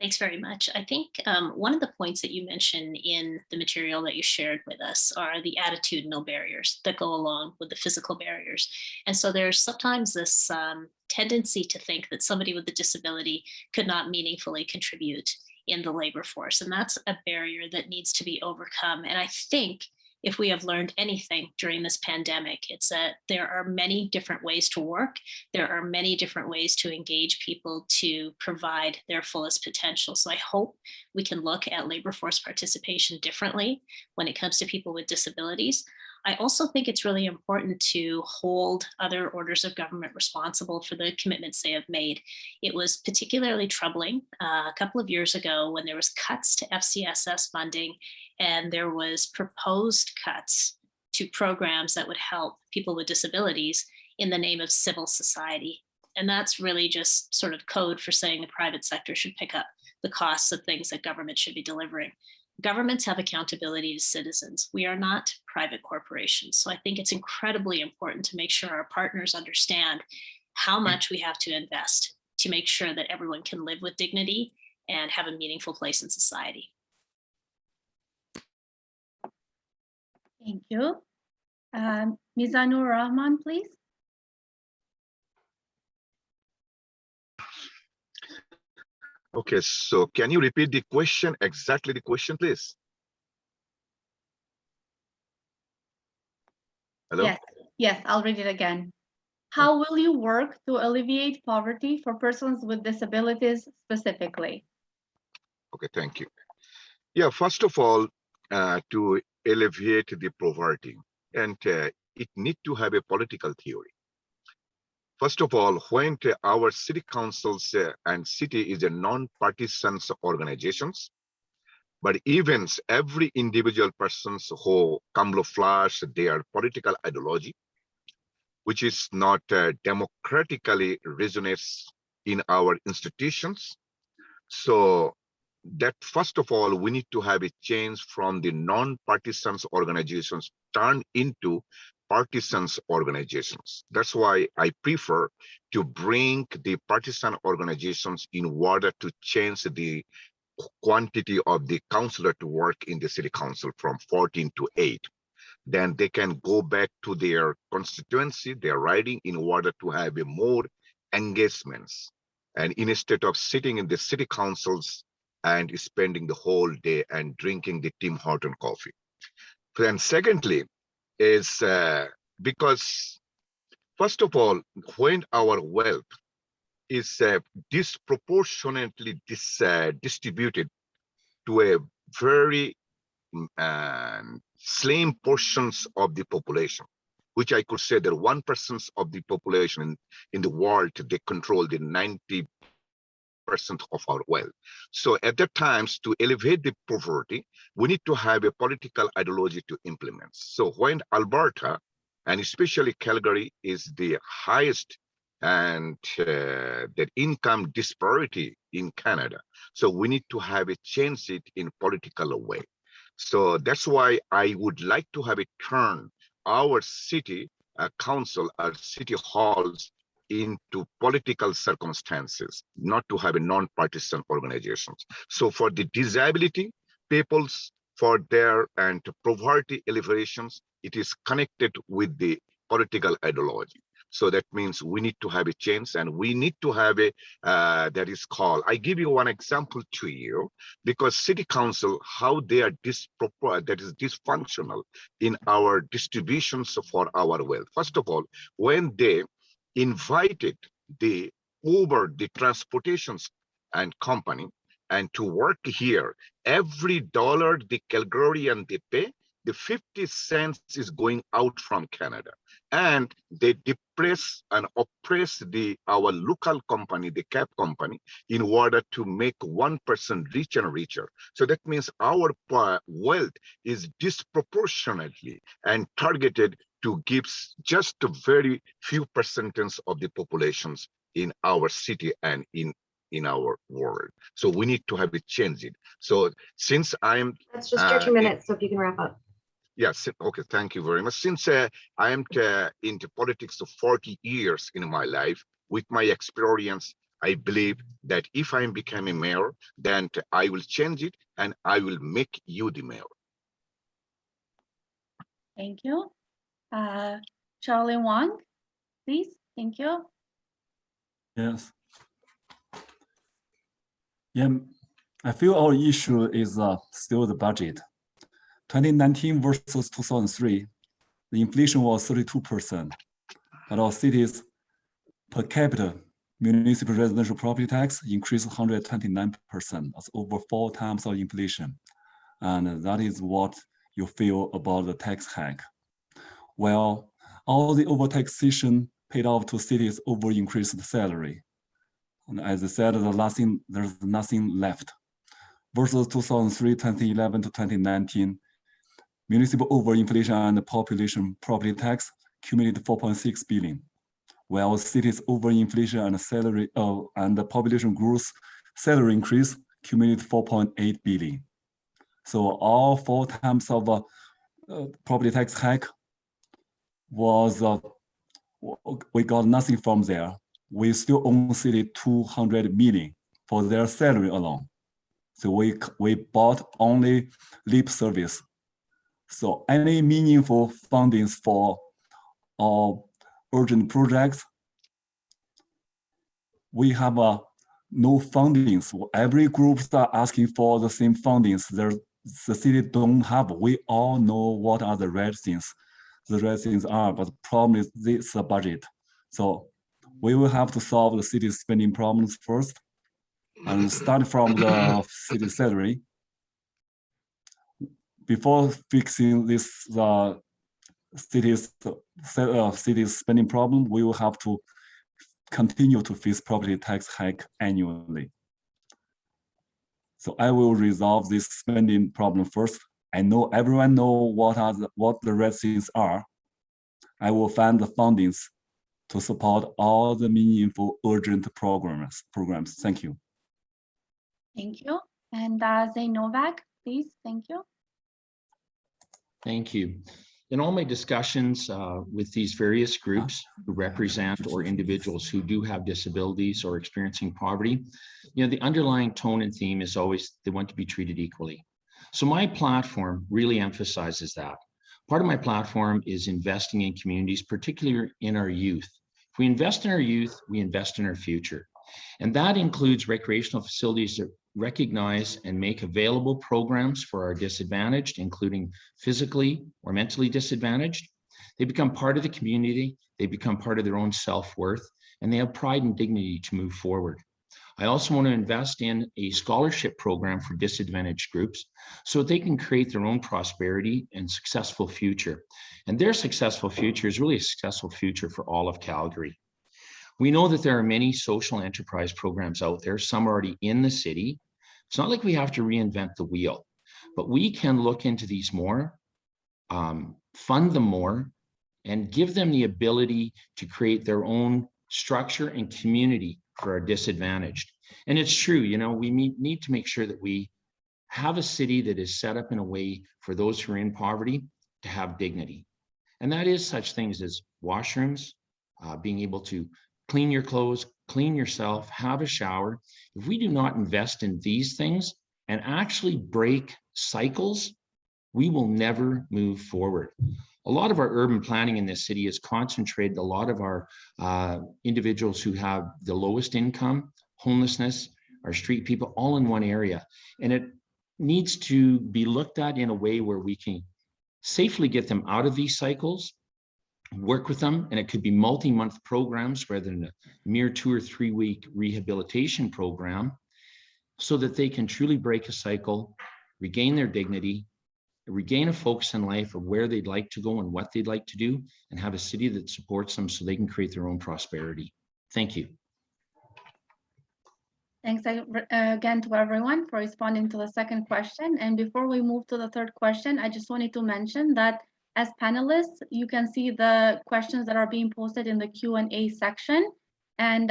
Thanks very much. I think one of the points that you mentioned in the material that you shared with us are the attitudinal barriers that go along with the physical barriers. And so there's sometimes this tendency to think that somebody with a disability could not meaningfully contribute in the labor force. And that's a barrier that needs to be overcome. And I think if we have learned anything during this pandemic, it's that there are many different ways to work. There are many different ways to engage people to provide their fullest potential. So I hope we can look at labor force participation differently when it comes to people with disabilities. I also think it's really important to hold other orders of government responsible for the commitments they have made. It was particularly troubling a couple of years ago when there was cuts to FCSS funding, and there was proposed cuts to programs that would help people with disabilities in the name of civil society. And that's really just sort of code for saying the private sector should pick up the costs of things that government should be delivering. Governments have accountability to citizens. We are not private corporations. So I think it's incredibly important to make sure our partners understand how much we have to invest to make sure that everyone can live with dignity and have a meaningful place in society. Thank you. Mizanur Rahman, please. Okay, so can you repeat the question, exactly the question, please? Hello? Yes, I'll read it again. How will you work to alleviate poverty for persons with disabilities specifically? Okay, thank you. Yeah, first of all, to alleviate the poverty, and it need to have a political theory. First of all, when our city councils and city is a non-partisan organizations, but even every individual persons who camouflage their political ideology, which is not democratically resonates in our institutions. So that first of all, we need to have a change from the non-partisan organizations turn into partisans organizations. That's why I prefer to bring the partisan organizations in order to change the quantity of the councillor to work in the city council from 14 to 8. Then they can go back to their constituency, their riding, in order to have a more engagements. And instead of sitting in the city councils and spending the whole day and drinking the Tim Horton coffee. And secondly, is because first of all, when our wealth is disproportionately distributed to a very slim portions of the population, which I could say that 1% of the population in the world, they control the 90% of our wealth. So at that times, to elevate the poverty, we need to have a political ideology to implement. So when Alberta, and especially Calgary, is the highest and that income disparity in Canada, so we need to have a change it in political way. So that's why I would like to have it turn our city council, our city halls into political circumstances, not to have a non-partisan organizations. So for the disability peoples, for their and poverty alleviations, it is connected with the political ideology. So that means we need to have a change, and we need to have a that is called, I give you one example to you, because city council, how they are dysfunctional in our distributions for our wealth. First of all, when they invited the Uber, the transportations and company, and to work here, every dollar the Calgarian they pay, the 50 cents is going out from Canada, and they depress and oppress our local company, the cab company, in order to make one person richer and richer. So that means our wealth is disproportionately and targeted to give just a very few percentage of the populations in our city and in our world. So we need to have it changed. So since I'm— That's just your 2 minutes, so if you can wrap up. Yes, okay, thank you very much. Since I am into politics for 40 years in my life, with my experience, I believe that if I am becoming mayor, then I will change it and I will make you the mayor. Thank you. Shaoli Wang, please. Thank you. Yes. Yeah, I feel our issue is still the budget. 2019 versus 2003, the inflation was 32%, but our city's per capita municipal residential property tax increased 129%. That's over 4 times our inflation. And that is what you feel about the tax hike. Well, all the overtaxation paid off to cities over increased salary. And as I said, there's nothing left. Versus 2003, 2011 to 2019, municipal overinflation and population property tax accumulated 4.6 billion, while cities overinflation and salary and the population growth salary increase accumulated 4.8 billion. So all 4 times of property tax hike was we got nothing from there. We still owe city 200 million for their salary alone. So we bought only lip service. So any meaningful fundings for our urgent projects, we have no fundings. Every group start asking for the same fundings. The city don't have. We all know what are the red things. The red things are, but the problem is this budget. So we will have to solve the city's spending problems first, and start from the city salary. before fixing this city's spending problem, we will have to continue to face property tax hike annually. So I will resolve this spending problem first. I know everyone know what the red things are. I will find the fundings to support all the meaningful urgent programs. Thank you. Thank you. And Zane Novak, please. Thank you. Thank you. In all my discussions with these various groups who represent or individuals who do have disabilities or experiencing poverty, the underlying tone and theme is always they want to be treated equally. So my platform really emphasizes that. Part of my platform is investing in communities, particularly in our youth. If we invest in our youth, we invest in our future. And that includes recreational facilities that recognize and make available programs for our disadvantaged, including physically or mentally disadvantaged. They become part of the community, they become part of their own self-worth, and they have pride and dignity to move forward. I also want to invest in a scholarship program for disadvantaged groups so that they can create their own prosperity and successful future. And their successful future is really a successful future for all of Calgary. We know that there are many social enterprise programs out there, some already in the city. It's not like we have to reinvent the wheel, but we can look into these more, fund them more, and give them the ability to create their own structure and community for our disadvantaged. And it's true, we need to make sure that we have a city that is set up in a way for those who are in poverty to have dignity. And that is such things as washrooms, being able to clean your clothes, clean yourself, have a shower. If we do not invest in these things and actually break cycles, we will never move forward. A lot of our urban planning in this city is concentrated, a lot of our individuals who have the lowest income, homelessness, our street people, all in one area. And it needs to be looked at in a way where we can safely get them out of these cycles, work with them, and it could be multi-month programs rather than a mere 2 or 3 week rehabilitation program, so that they can truly break a cycle, regain their dignity, regain a focus in life of where they'd like to go and what they'd like to do, and have a city that supports them so they can create their own prosperity. Thank you. Thanks again to everyone for responding to the second question. And before we move to the third question, I just wanted to mention that as panelists, you can see the questions that are being posted in the Q&A section. And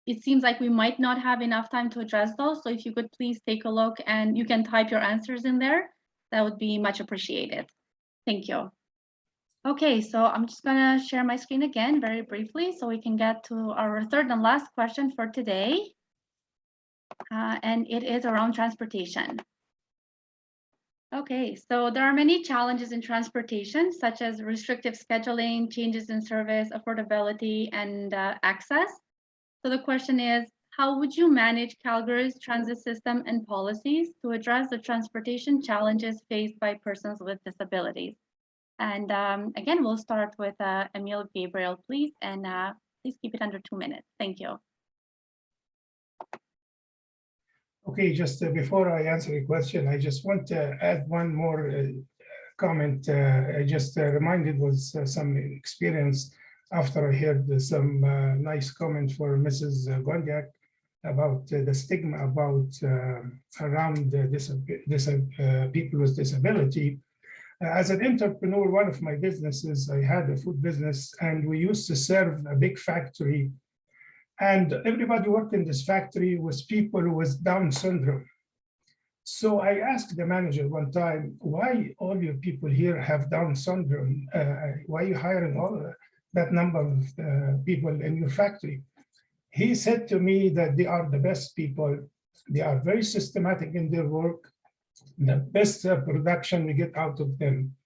it seems like we might not have enough time to address those. So if you could please take a look and you can type your answers in there, that would be much appreciated. Thank you. Okay, so I'm just gonna share my screen again very briefly so we can get to our third and last question for today. And it is around transportation. Okay, so there are many challenges in transportation, such as restrictive scheduling, changes in service, affordability, and access. So the question is, how would you manage Calgary's transit system and policies to address the transportation challenges faced by persons with disabilities? And again, we'll start with Emile, Gabriel, please, and please keep it under 2 minutes. Thank you. Okay, just before I answer your question, I just want to add one more comment. I just reminded was some experience after I heard some nice comment for Mrs. Gondek about the stigma about around people with disability. As an entrepreneur, one of my businesses, I had a food business, and we used to serve a big factory. And everybody worked in this factory was people with Down syndrome. So I asked the manager one time, why all your people here have Down syndrome? Why are you hiring all that number of people in your factory? He said to me that they are the best people. They are very systematic in their work. The best production we get out of them.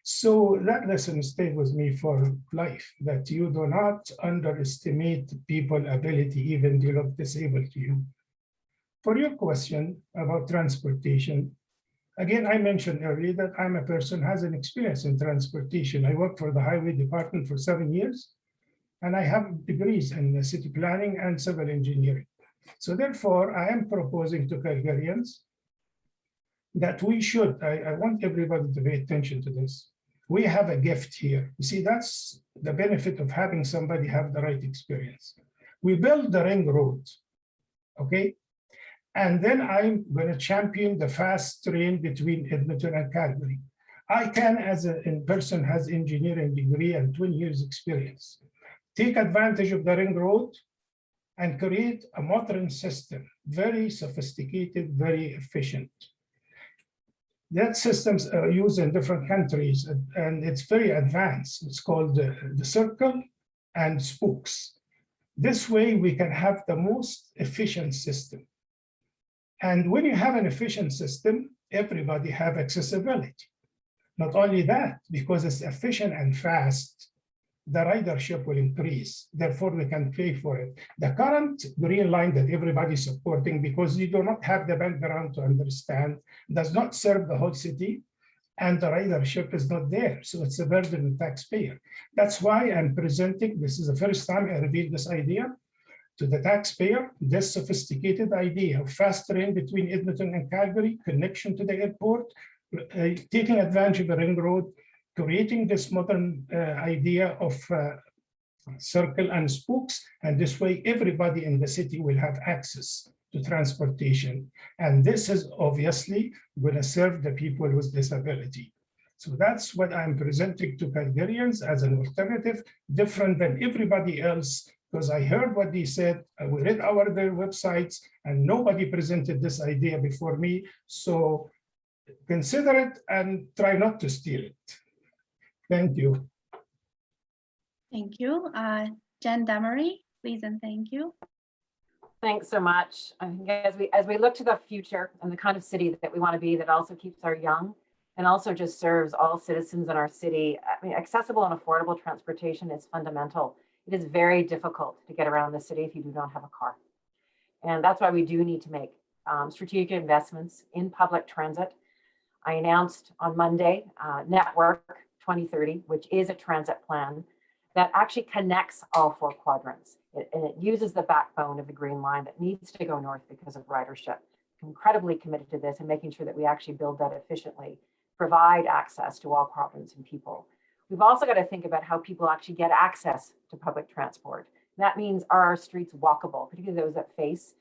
So that lesson stayed with me for life, that you do not underestimate people's ability, even they look disabled to you. For your question about transportation, again, I mentioned earlier that I'm a person who has an experience in transportation. I worked for the highway department for 7 years, and I have degrees in city planning and civil engineering. So therefore, I am proposing to Calgarians that we should, I want everybody to pay attention to this. We have a gift here. You see, that's the benefit of having somebody have the right experience. We built the ring road, okay? And then I'm going to champion the fast train between Edmonton and Calgary. I can, as a person has engineering degree and 20 years experience, take advantage of the ring road and create a modern system, very sophisticated, very efficient. That systems are used in different countries, and it's very advanced. It's called the circle and spokes. This way we can have the most efficient system. And when you have an efficient system, everybody have accessibility. Not only that, because it's efficient and fast, the ridership will increase. Therefore, we can pay for it. The current green line that everybody's supporting, because you do not have the background to understand, does not serve the whole city, and the ridership is not there. So it's a burden on the taxpayer. That's why I'm presenting, this is the first time I revealed this idea to the taxpayer, this sophisticated idea of fast train between Edmonton and Calgary, connection to the airport, taking advantage of the ring road, creating this modern idea of circle and spokes, and this way everybody in the city will have access to transportation. And this is obviously going to serve the people with disability. So that's what I'm presenting to Calgarians as an alternative, different than everybody else, because I heard what they said, we read their websites, and nobody presented this idea before me. So consider it and try not to steal it. Thank you. Thank you. Jen Damery, please and thank you. Thanks so much. I think as we look to the future and the kind of city that we want to be, that also keeps our young and also just serves all citizens in our city. I mean, accessible and affordable transportation is fundamental. It is very difficult to get around the city if you do not have a car. And that's why we do need to make strategic investments in public transit. I announced on Monday, Network 2030, which is a transit plan that actually connects all four quadrants. And it uses the backbone of the Green Line that needs to go north because of ridership. I'm incredibly committed to this and making sure that we actually build that efficiently, provide access to all province and people. We've also got to think about how people actually get access to public transport. And that means, are our streets walkable, particularly those that face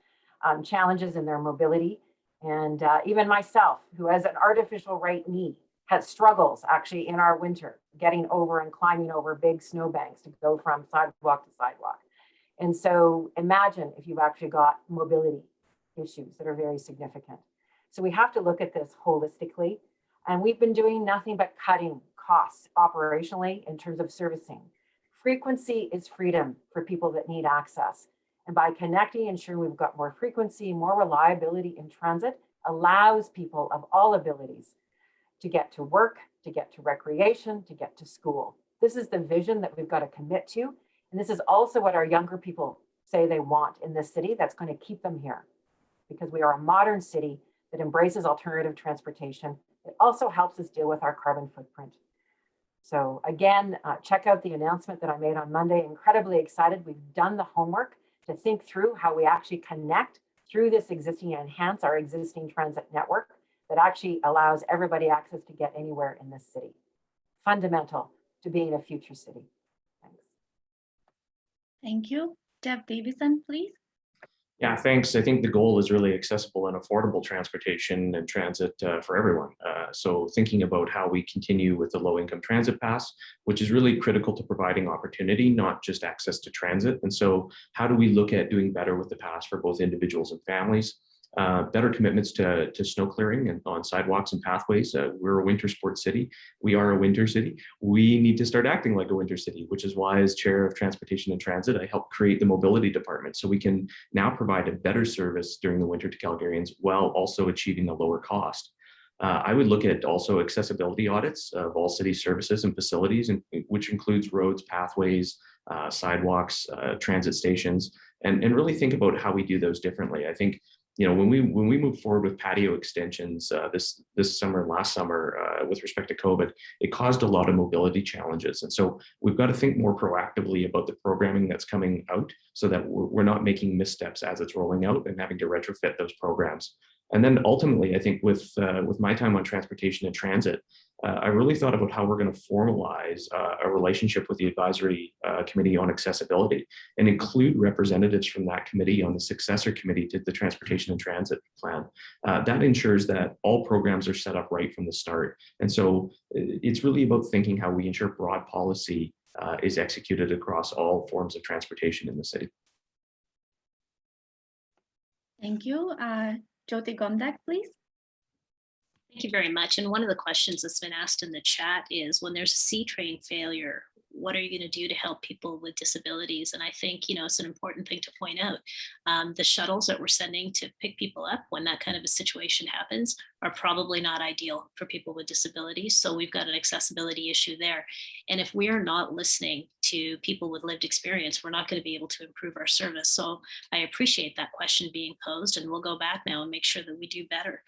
challenges in their mobility. And even myself, who has an artificial right knee, has struggles actually in our winter, getting over and climbing over big snowbanks to go from sidewalk to sidewalk. And so imagine if you've actually got mobility issues that are very significant. So we have to look at this holistically. And we've been doing nothing but cutting costs operationally in terms of servicing. Frequency is freedom for people that need access. And by connecting, ensuring we've got more frequency, more reliability in transit, allows people of all abilities to get to work, to get to recreation, to get to school. This is the vision that we've got to commit to. And this is also what our younger people say they want in this city that's going to keep them here. Because we are a modern city that embraces alternative transportation. It also helps us deal with our carbon footprint. So again, check out the announcement that I made on Monday. Incredibly excited. We've done the homework to think through how we actually connect through this existing, enhance our existing transit network that actually allows everybody access to get anywhere in this city. Fundamental to being a future city. Thanks. Thank you. Jeff Davison, please. Yeah, thanks. I think the goal is really accessible and affordable transportation and transit for everyone. So thinking about how we continue with the low-income transit pass, which is really critical to providing opportunity, not just access to transit. And so how do we look at doing better with the pass for both individuals and families? Better commitments to snow clearing and on sidewalks and pathways. We're a winter sports city. We are a winter city. We need to start acting like a winter city, which is why as chair of transportation and transit, I helped create the mobility department. So we can now provide a better service during the winter to Calgarians while also achieving a lower cost. I would look at also accessibility audits of all city services and facilities, which includes roads, pathways, sidewalks, transit stations, and really think about how we do those differently. I think, you know, when we move forward with patio extensions this summer, last summer, with respect to COVID, it caused a lot of mobility challenges. And so we've got to think more proactively about the programming that's coming out so that we're not making missteps as it's rolling out and having to retrofit those programs. And then ultimately, I think with my time on transportation and transit, I really thought about how we're going to formalize a relationship with the advisory committee on accessibility and include representatives from that committee on the successor committee to the transportation and transit plan. That ensures that all programs are set up right from the start. And so it's really about thinking how we ensure broad policy is executed across all forms of transportation in the city. Thank you. Jyoti Gondek, please. Thank you very much. And one of the questions that's been asked in the chat is, when there's a C train failure, what are you going to do to help people with disabilities? And I think, it's an important thing to point out. The shuttles that we're sending to pick people up when that kind of a situation happens are probably not ideal for people with disabilities. So we've got an accessibility issue there. And if we are not listening to people with lived experience, we're not going to be able to improve our service. So I appreciate that question being posed, and we'll go back now and make sure that we do better.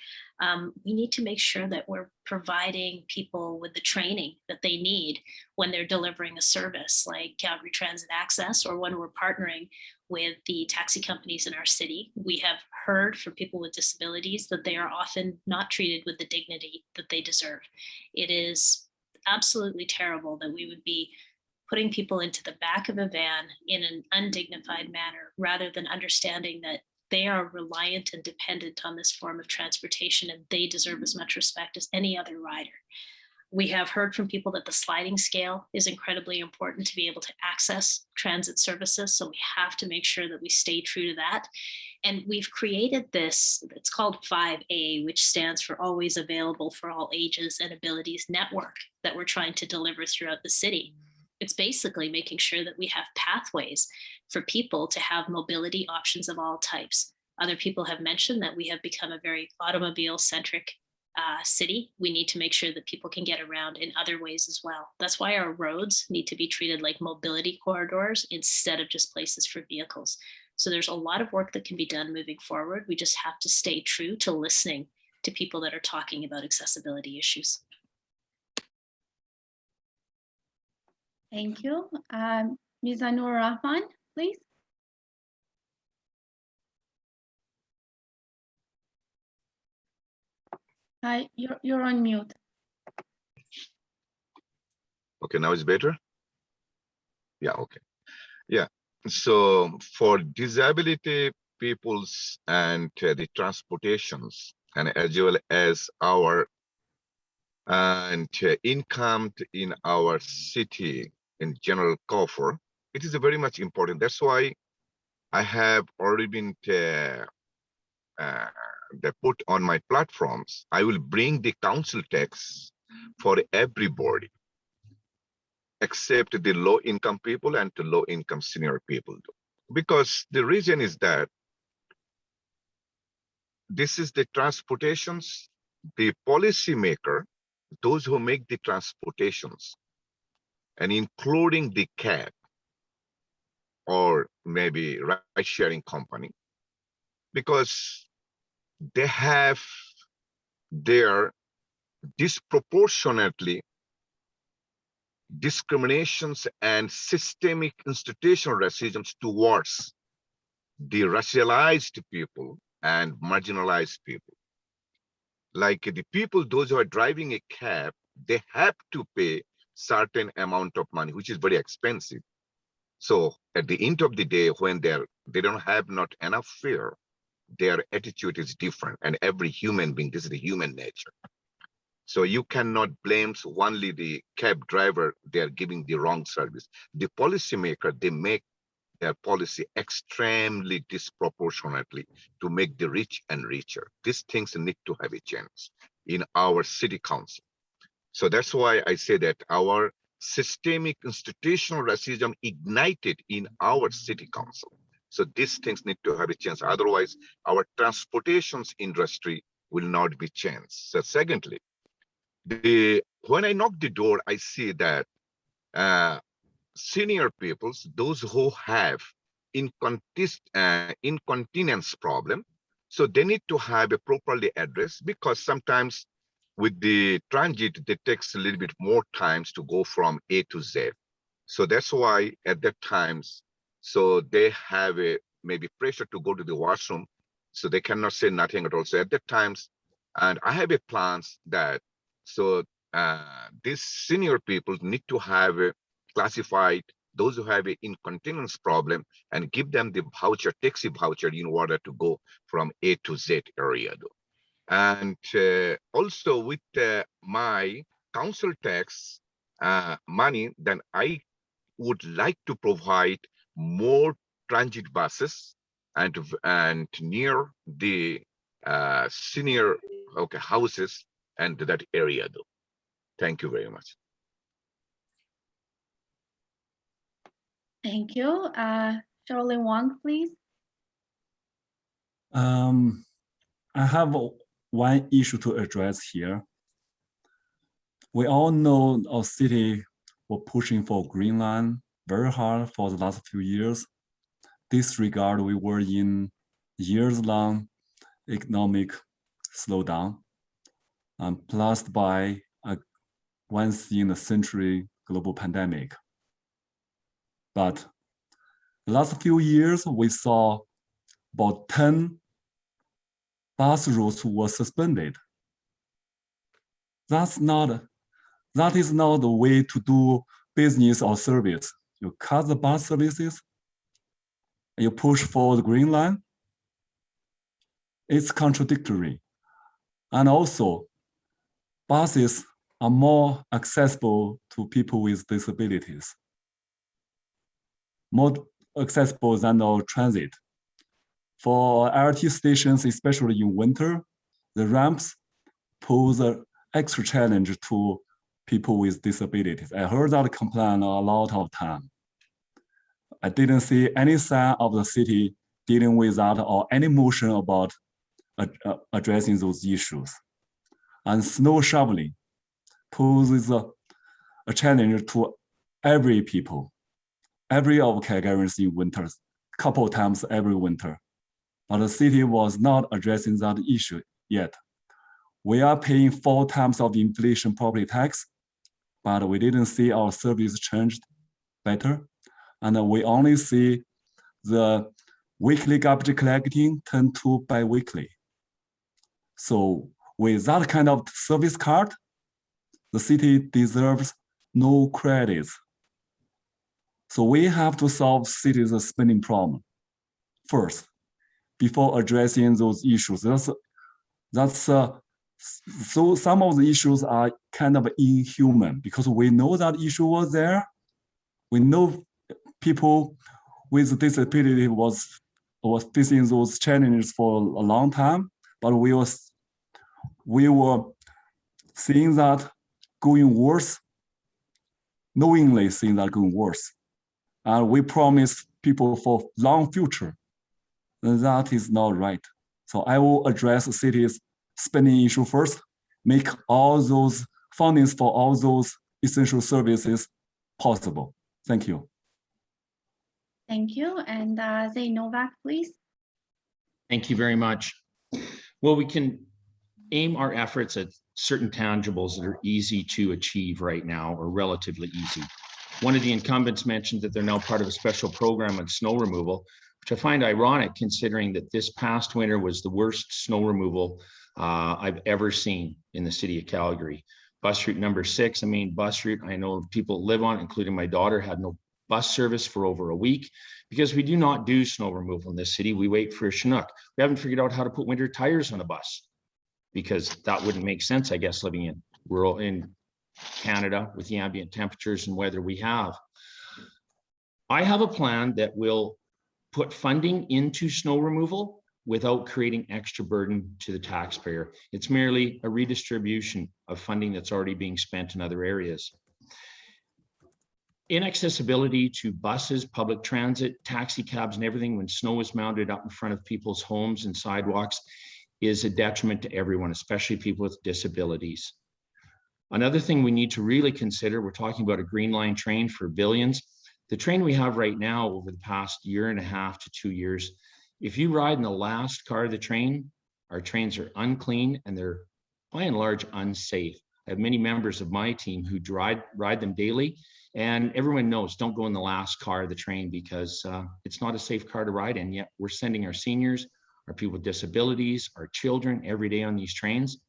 We need to make sure that we're providing people with the training that they need when they're delivering a service like Calgary Transit Access, or when we're partnering with the taxi companies in our city. We have heard from people with disabilities that they are often not treated with the dignity that they deserve. It is absolutely terrible that we would be putting people into the back of a van in an undignified manner, rather than understanding that they are reliant and dependent on this form of transportation, and they deserve as much respect as any other rider. We have heard from people that the sliding scale is incredibly important to be able to access transit services. So we have to make sure that we stay true to that. And we've created this, it's called 5A, which stands for Always Available for All Ages and Abilities Network, that we're trying to deliver throughout the city. It's basically making sure that we have pathways for people to have mobility options of all types. Other people have mentioned that we have become a very automobile-centric city. We need to make sure that people can get around in other ways as well. That's why our roads need to be treated like mobility corridors instead of just places for vehicles. So there's a lot of work that can be done moving forward. We just have to stay true to listening to people that are talking about accessibility issues. Thank you. Mizanur Rahman, please. Hi, you're on mute. Okay, now it's better. Yeah, okay. Yeah, so for disability peoples and the transportations, and as well as our income in our city in general coffer, it is very much important. That's why I have already been put on my platforms. I will bring the council tax for everybody, except the low income people and the low income senior people. Because the reason is that this is the transportations, the policymaker, those who make the transportations, and including the cab or maybe ride sharing company, because they have their disproportionately discriminations and systemic institutional racism towards the racialized people and marginalized people. Like the people, those who are driving a cab, they have to pay certain amount of money, which is very expensive. So at the end of the day, when they don't have not enough fare, their attitude is different. And every human being, this is the human nature. So you cannot blame only the cab driver, they are giving the wrong service. The policymaker, they make their policy extremely disproportionately to make the rich and richer. These things need to have a change in our city council. So that's why I say that our systemic institutional racism ignited in our city council. So these things need to have a chance. Otherwise, our transportations industry will not be changed. So secondly, when I knock the door, I see that senior peoples, those who have incontinence problem, so they need to have a properly addressed, because sometimes with the transit, it takes a little bit more times to go from A to Z. So that's why at that times, so they have a maybe pressure to go to the washroom so they cannot say nothing at all. So at that times, and I have a plans that, so these senior people need to have a classified those who have an incontinence problem and give them the voucher, taxi voucher, in order to go from A to Z area. And also with my council tax money, then I would like to provide more transit buses and near the senior houses and that area though. Thank you very much. Thank you. Shaoli Wang, please. I have one issue to address here. We all know our city were pushing for green line very hard for the last few years. Disregard, we were in years-long economic slowdown, plus by a once-in-a-century global pandemic. But the last few years, we saw about 10 bus routes were suspended. That is not the way to do business or service. You cut the bus services, you push for the green line. It's contradictory. And also, buses are more accessible to people with disabilities, more accessible than our transit. For LRT stations, especially in winter, the ramps pose an extra challenge to people with disabilities. I heard that complaint a lot of time. I didn't see any sign of the city dealing with that or any motion about addressing those issues. And snow shoveling poses a challenge to every people, every of Calgarians in winters, couple times every winter. But the city was not addressing that issue yet. We are paying 4 times of the inflation property tax, but we didn't see our service changed better. And we only see the weekly garbage collecting turn to bi-weekly. So with that kind of service card, the city deserves no credits. So we have to solve city's spending problem first, before addressing those issues. So some of the issues are kind of inhuman because we know that issue was there. We know people with disability was facing those challenges for a long time, but we were seeing that going worse, knowingly seeing that going worse. And we promised people for long future. That is not right. So I will address the city's spending issue first, make all those fundings for all those essential services possible. Thank you. Thank you. And Zane, Novak, please. Thank you very much. Well, we can aim our efforts at certain tangibles that are easy to achieve right now, or relatively easy. One of the incumbents mentioned that they're now part of a special program on snow removal, which I find ironic considering that this past winter was the worst snow removal I've ever seen in the city of Calgary. Bus route number 6, a main bus route I know people live on, including my daughter, had no bus service for over a week because we do not do snow removal in this city. We wait for a Chinook. We haven't figured out how to put winter tires on a bus because that wouldn't make sense, I guess, living in rural in Canada with the ambient temperatures and weather we have. I have a plan that will put funding into snow removal without creating extra burden to the taxpayer. It's merely a redistribution of funding that's already being spent in other areas. Inaccessibility to buses, public transit, taxi cabs, and everything when snow is mounted up in front of people's homes and sidewalks is a detriment to everyone, especially people with disabilities. Another thing we need to really consider, we're talking about a green line train for billions. The train we have right now over the past 1.5 to 2 years, if you ride in the last car of the train, our trains are unclean and they're by and large unsafe. I have many members of my team who ride them daily, and everyone knows don't go in the last car of the train because it's not a safe car to ride in. Yet we're sending our seniors, our people with disabilities, our children every day on these trains.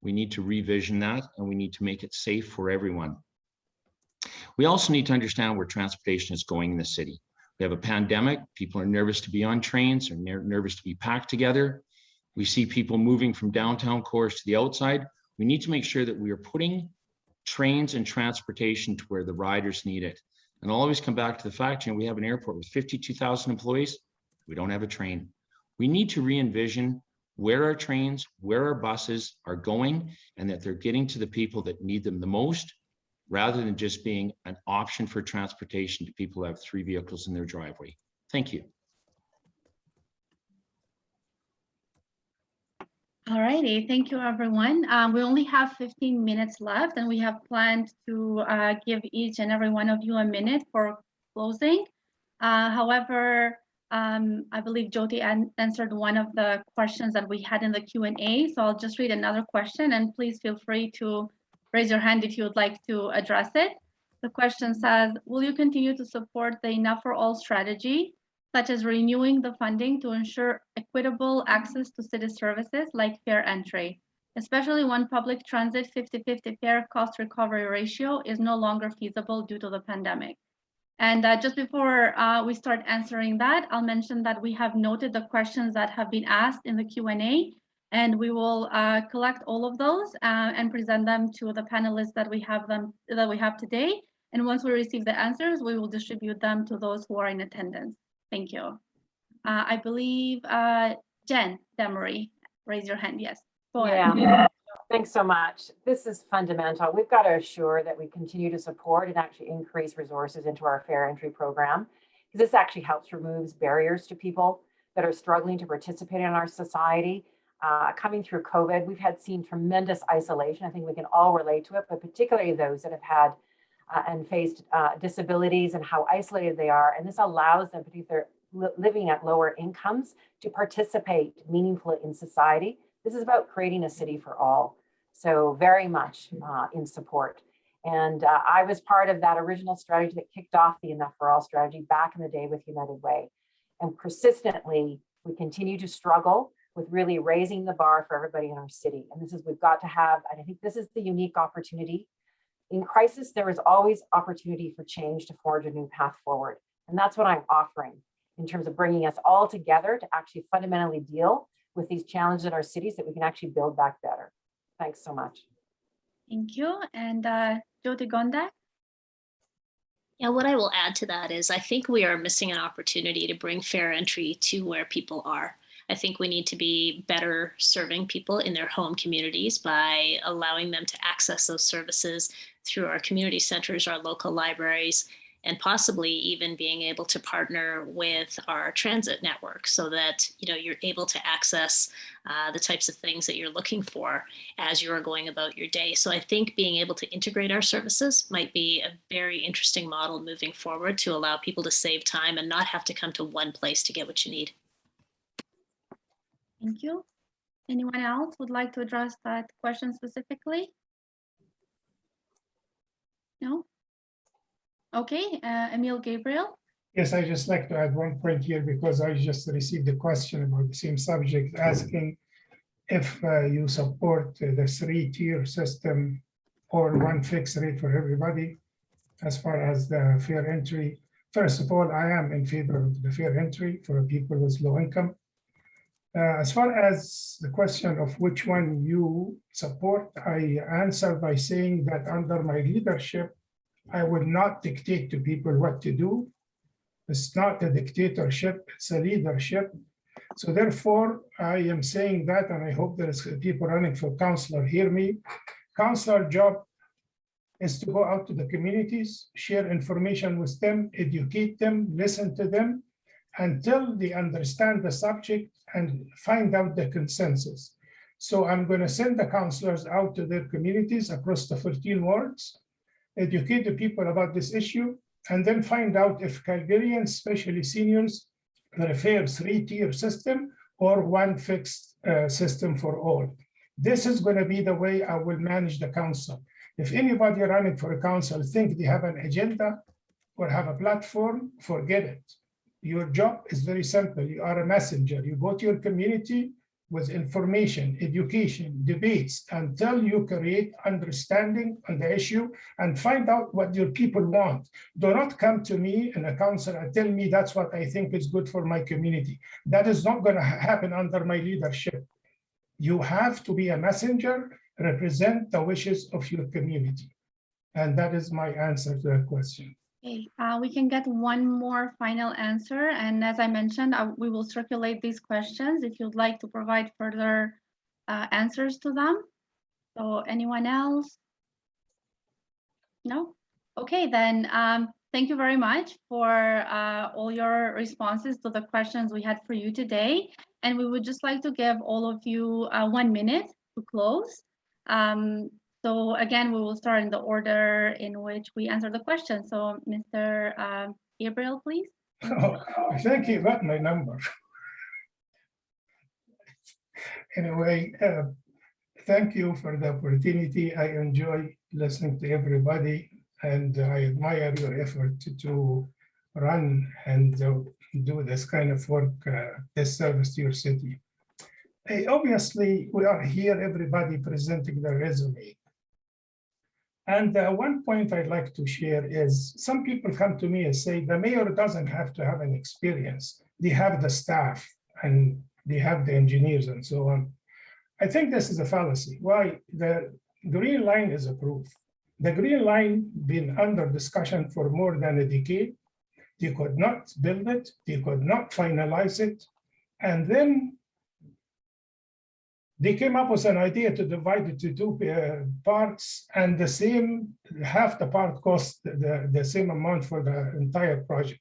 We need to revision that, and we need to make it safe for everyone. We also need to understand where transportation is going in the city. We have a pandemic. People are nervous to be on trains, or nervous to be packed together. We see people moving from downtown cores to the outside. We need to make sure that we are putting trains and transportation to where the riders need it. And I'll always come back to the fact, we have an airport with 52,000 employees. We don't have a train. We need to re-envision where our trains, where our buses are going, and that they're getting to the people that need them the most, rather than just being an option for transportation to people who have 3 vehicles in their driveway. Thank you. All righty, thank you, everyone. We only have 15 minutes left, and we have planned to give each and every one of you a minute for closing. However, I believe Jyoti answered one of the questions that we had in the Q&A, so I'll just read another question, and please feel free to raise your hand if you would like to address it. The question says, will you continue to support the Enough for All strategy, such as renewing the funding to ensure equitable access to city services like fare entry, especially when public transit 50-50 fare cost recovery ratio is no longer feasible due to the pandemic? And just before we start answering that, I'll mention that we have noted the questions that have been asked in the Q&A, and we will collect all of those and present them to the panelists that we have today. And once we receive the answers, we will distribute them to those who are in attendance. Thank you. I believe Jen Damery, raise your hand. Yes, go ahead. Yeah, thanks so much. This is fundamental. We've got to assure that we continue to support and actually increase resources into our fare entry program, because this actually helps remove barriers to people that are struggling to participate in our society. Coming through COVID, we've seen tremendous isolation. I think we can all relate to it, but particularly those that have had and faced disabilities and how isolated they are. And this allows them, particularly if they're living at lower incomes, to participate meaningfully in society. This is about creating a city for all. So very much in support. And I was part of that original strategy that kicked off the Enough for All strategy back in the day with United Way. And persistently, we continue to struggle with really raising the bar for everybody in our city. And this is, we've got to have, and I think this is the unique opportunity. In crisis, there is always opportunity for change to forge a new path forward. And that's what I'm offering in terms of bringing us all together to actually fundamentally deal with these challenges in our cities that we can actually build back better. Thanks so much. Thank you. And Jyoti Gondek? Yeah, what I will add to that is I think we are missing an opportunity to bring fare entry to where people are. I think we need to be better serving people in their home communities by allowing them to access those services through our community centers, our local libraries, and possibly even being able to partner with our transit network so that you're able to access the types of things that you're looking for as you're going about your day. So I think being able to integrate our services might be a very interesting model moving forward to allow people to save time and not have to come to one place to get what you need. Thank you. Anyone else would like to address that question specifically? No? Okay, Emile, Gabriel? Yes, I just like to add one point here because I just received a question about the same subject asking if you support the 3-tier system or one fixed rate for everybody as far as the fare entry. First of all, I am in favor of the fare entry for people with low income. As far as the question of which one you support, I answer by saying that under my leadership, I will not dictate to people what to do. It's not a dictatorship, it's a leadership. So therefore, I am saying that, and I hope there's people running for councillor hear me. Councillor job is to go out to the communities, share information with them, educate them, listen to them, until they understand the subject and find out the consensus. So I'm going to send the councillors out to their communities across the 14 wards, educate the people about this issue, and then find out if Calgarians, especially seniors, prefer 3-tier system or one fixed system for all. This is going to be the way I will manage the council. If anybody running for a council think they have an agenda or have a platform, forget it. your job is very simple. You are a messenger. You go to your community with information, education, debates, until you create understanding on the issue and find out what your people want. Do not come to me in a council and tell me that's what I think is good for my community. That is not going to happen under my leadership. You have to be a messenger, represent the wishes of your community. And that is my answer to that question. Okay, we can get one more final answer. And as I mentioned, we will circulate these questions if you'd like to provide further answers to them. So anyone else? No? Okay, then thank you very much for all your responses to the questions we had for you today. And we would just like to give all of you 1 minute to close. So again, we will start in the order in which we answer the question. So Mr. Gabriel, please. Oh, I think you got my number. Anyway, thank you for the opportunity. I enjoy listening to everybody, and I admire your effort to run and do this kind of work, this service to your city. Obviously, we are here, everybody presenting their resume. And one point I'd like to share is some people come to me and say the mayor doesn't have to have an experience. They have the staff and they have the engineers and so on. I think this is a fallacy. Why? The Green Line is approved. The Green Line been under discussion for more than a decade. They could not build it. They could not finalize it. And then they came up with an idea to divide it to two parts, and the same, half the part cost the same amount for the entire project.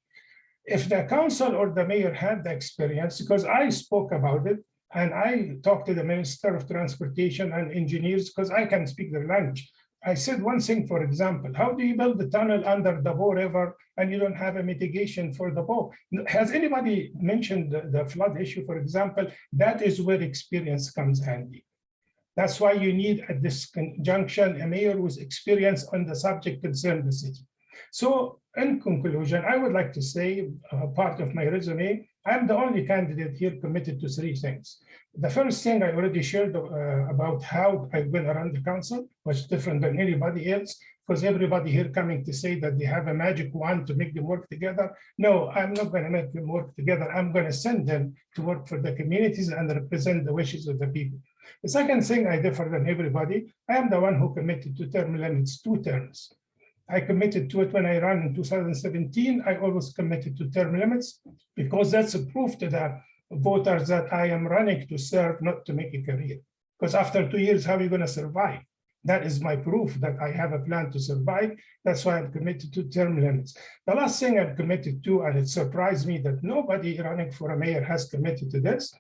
If the council or the mayor had the experience, because I spoke about it, and I talked to the Minister of Transportation and engineers, because I can speak their language. I said one thing, for example, how do you build the tunnel under the Bow River and you don't have a mitigation for the Bow? Has anybody mentioned the flood issue, for example? That is where experience comes handy. That's why you need at this conjunction a mayor with experience on the subject concerning the city. So in conclusion, I would like to say part of my resume, I'm the only candidate here committed to three things. The first thing I already shared about how I've been around the council was different than anybody else, because everybody here coming to say that they have a magic wand to make them work together. No, I'm not going to make them work together. I'm going to send them to work for the communities and represent the wishes of the people. The second thing I differ than everybody, I am the one who committed to term limits, 2 terms. I committed to it when I ran in 2017. I always committed to term limits because that's a proof to the voters that I am running to serve, not to make a career. Because after 2 years, how are you going to survive? That is my proof that I have a plan to survive. That's why I'm committed to term limits. The last thing I'm committed to, and it surprised me that nobody running for a mayor has committed to this,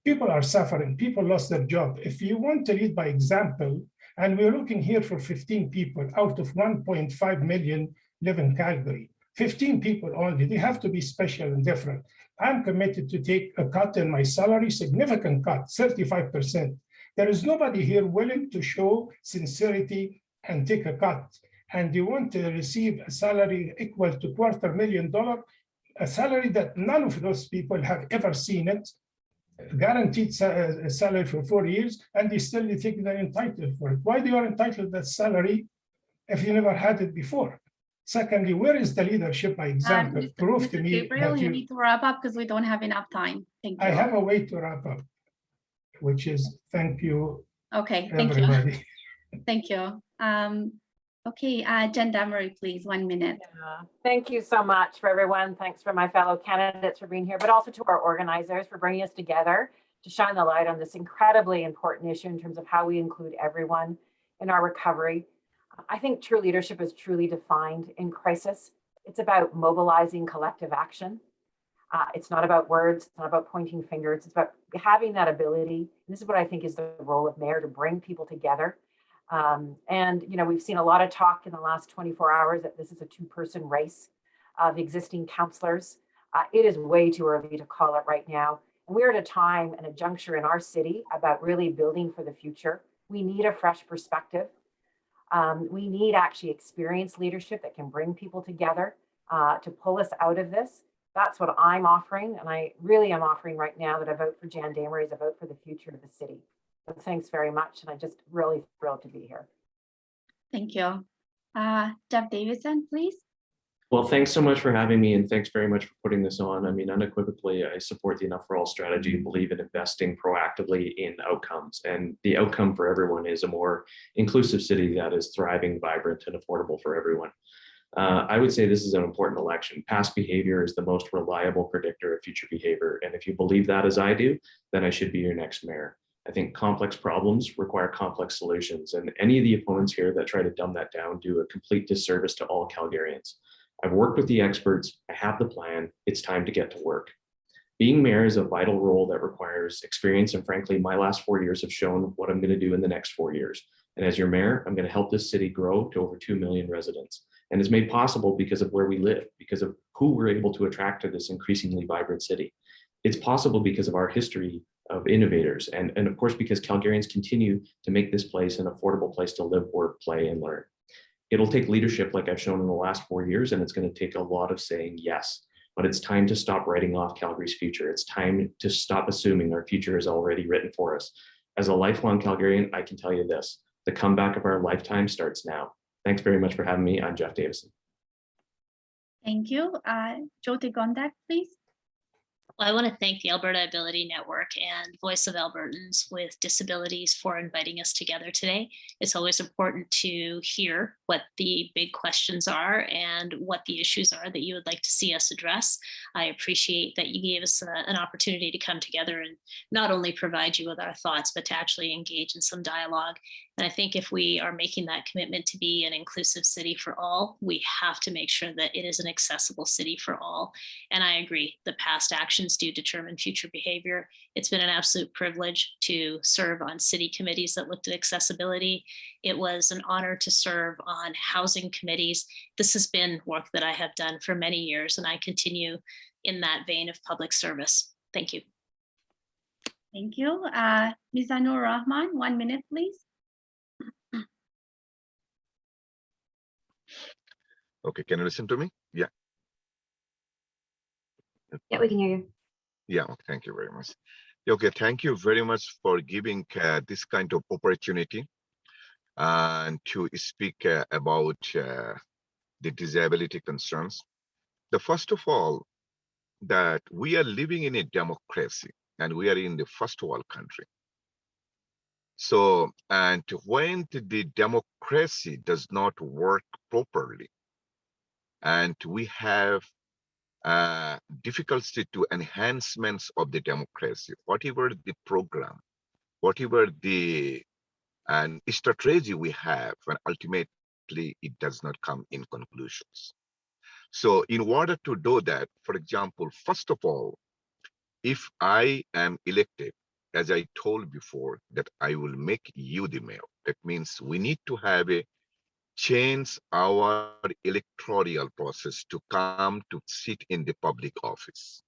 people are suffering. People lost their job. If you want to lead by example, and we're looking here for 15 people out of 1.5 million live in Calgary. 15 people only, they have to be special and different. I'm committed to take a cut in my salary, significant cut, 35%. There is nobody here willing to show sincerity and take a cut. And they want to receive a salary equal to $250,000, a salary that none of those people have ever seen it. Guaranteed salary for 4 years, and they still think they're entitled for it. Why they are entitled to that salary if you never had it before? Secondly, where is the leadership by example? Prove to me Gabriel, that you need to wrap up because we don't have enough time. Thank you. I have a way to wrap up, which is thank you. Okay, thank everybody. you. Thank you. Okay, Jen Damery, please, 1 minute. Yeah. Thank you so much for everyone. Thanks for my fellow candidates for being here, but also to our organizers for bringing us together to shine the light on this incredibly important issue in terms of how we include everyone in our recovery. I think true leadership is truly defined in crisis. It's about mobilizing collective action. It's not about words, it's not about pointing fingers, it's about having that ability. And this is what I think is the role of mayor, to bring people together. And, you know, we've seen a lot of talk in the last 24 hours that this is a 2-person race of existing councillors. It is way too early to call it right now. And we're at a time and a juncture in our city about really building for the future. We need a fresh perspective. We need actually experienced leadership that can bring people together to pull us out of this. That's what I'm offering. And I really am offering right now that I vote for Jan Damery as a vote for the future of the city. So thanks very much. And I'm just really thrilled to be here. Thank you. Jeff Davison, please. Well, thanks so much for having me, and thanks very much for putting this on. I mean, unequivocally, I support the Enough for All strategy, believe in investing proactively in outcomes. And the outcome for everyone is a more inclusive city that is thriving, vibrant, and affordable for everyone. I would say this is an important election. Past behavior is the most reliable predictor of future behavior. And if you believe that as I do, then I should be your next mayor. I think complex problems require complex solutions. And any of the opponents here that try to dumb that down do a complete disservice to all Calgarians. I've worked with the experts. I have the plan. It's time to get to work. Being mayor is a vital role that requires experience. And frankly, my last 4 years have shown what I'm going to do in the next 4 years. And as your mayor, I'm going to help this city grow to over 2 million residents. And it's made possible because of where we live, because of who we're able to attract to this increasingly vibrant city. It's possible because of our history of innovators. And of course, because Calgarians continue to make this place an affordable place to live, work, play, and learn. It'll take leadership like I've shown in the last 4 years, and it's going to take a lot of saying yes. But it's time to stop writing off Calgary's future. It's time to stop assuming our future is already written for us. As a lifelong Calgarian, I can tell you this: the comeback of our lifetime starts now. Thanks very much for having me. I'm Jeff Davison. Thank you. Jyoti Gondek, please. Well, I want to thank the Alberta Ability Network and Voice of Albertans with Disabilities for inviting us together today. It's always important to hear what the big questions are and what the issues are that you would like to see us address. I appreciate that you gave us an opportunity to come together and not only provide you with our thoughts, but to actually engage in some dialogue. And I think if we are making that commitment to be an inclusive city for all, we have to make sure that it is an accessible city for all. And I agree, the past actions do determine future behavior. It's been an absolute privilege to serve on city committees that looked at accessibility. It was an honor to serve on housing committees. This has been work that I have done for many years, and I continue in that vein of public service. Thank you. Thank you. Mizanur Rahman, 1 minute, please. Okay, can you listen to me? Yeah. Yeah, we can hear you. Yeah, thank you very much. Okay, thank you very much for giving this kind of opportunity and to speak about the disability concerns. The first of all, that we are living in a democracy and we are in the first world country. So, and when the democracy does not work properly, and we have difficulty to enhancements of the democracy, whatever the program, whatever the strategy we have, and ultimately it does not come in conclusions. So in order to do that, for example, first of all, if I am elected, as I told before, that I will make you the mayor, that means we need to have a change our electoral process to come to sit in the public office.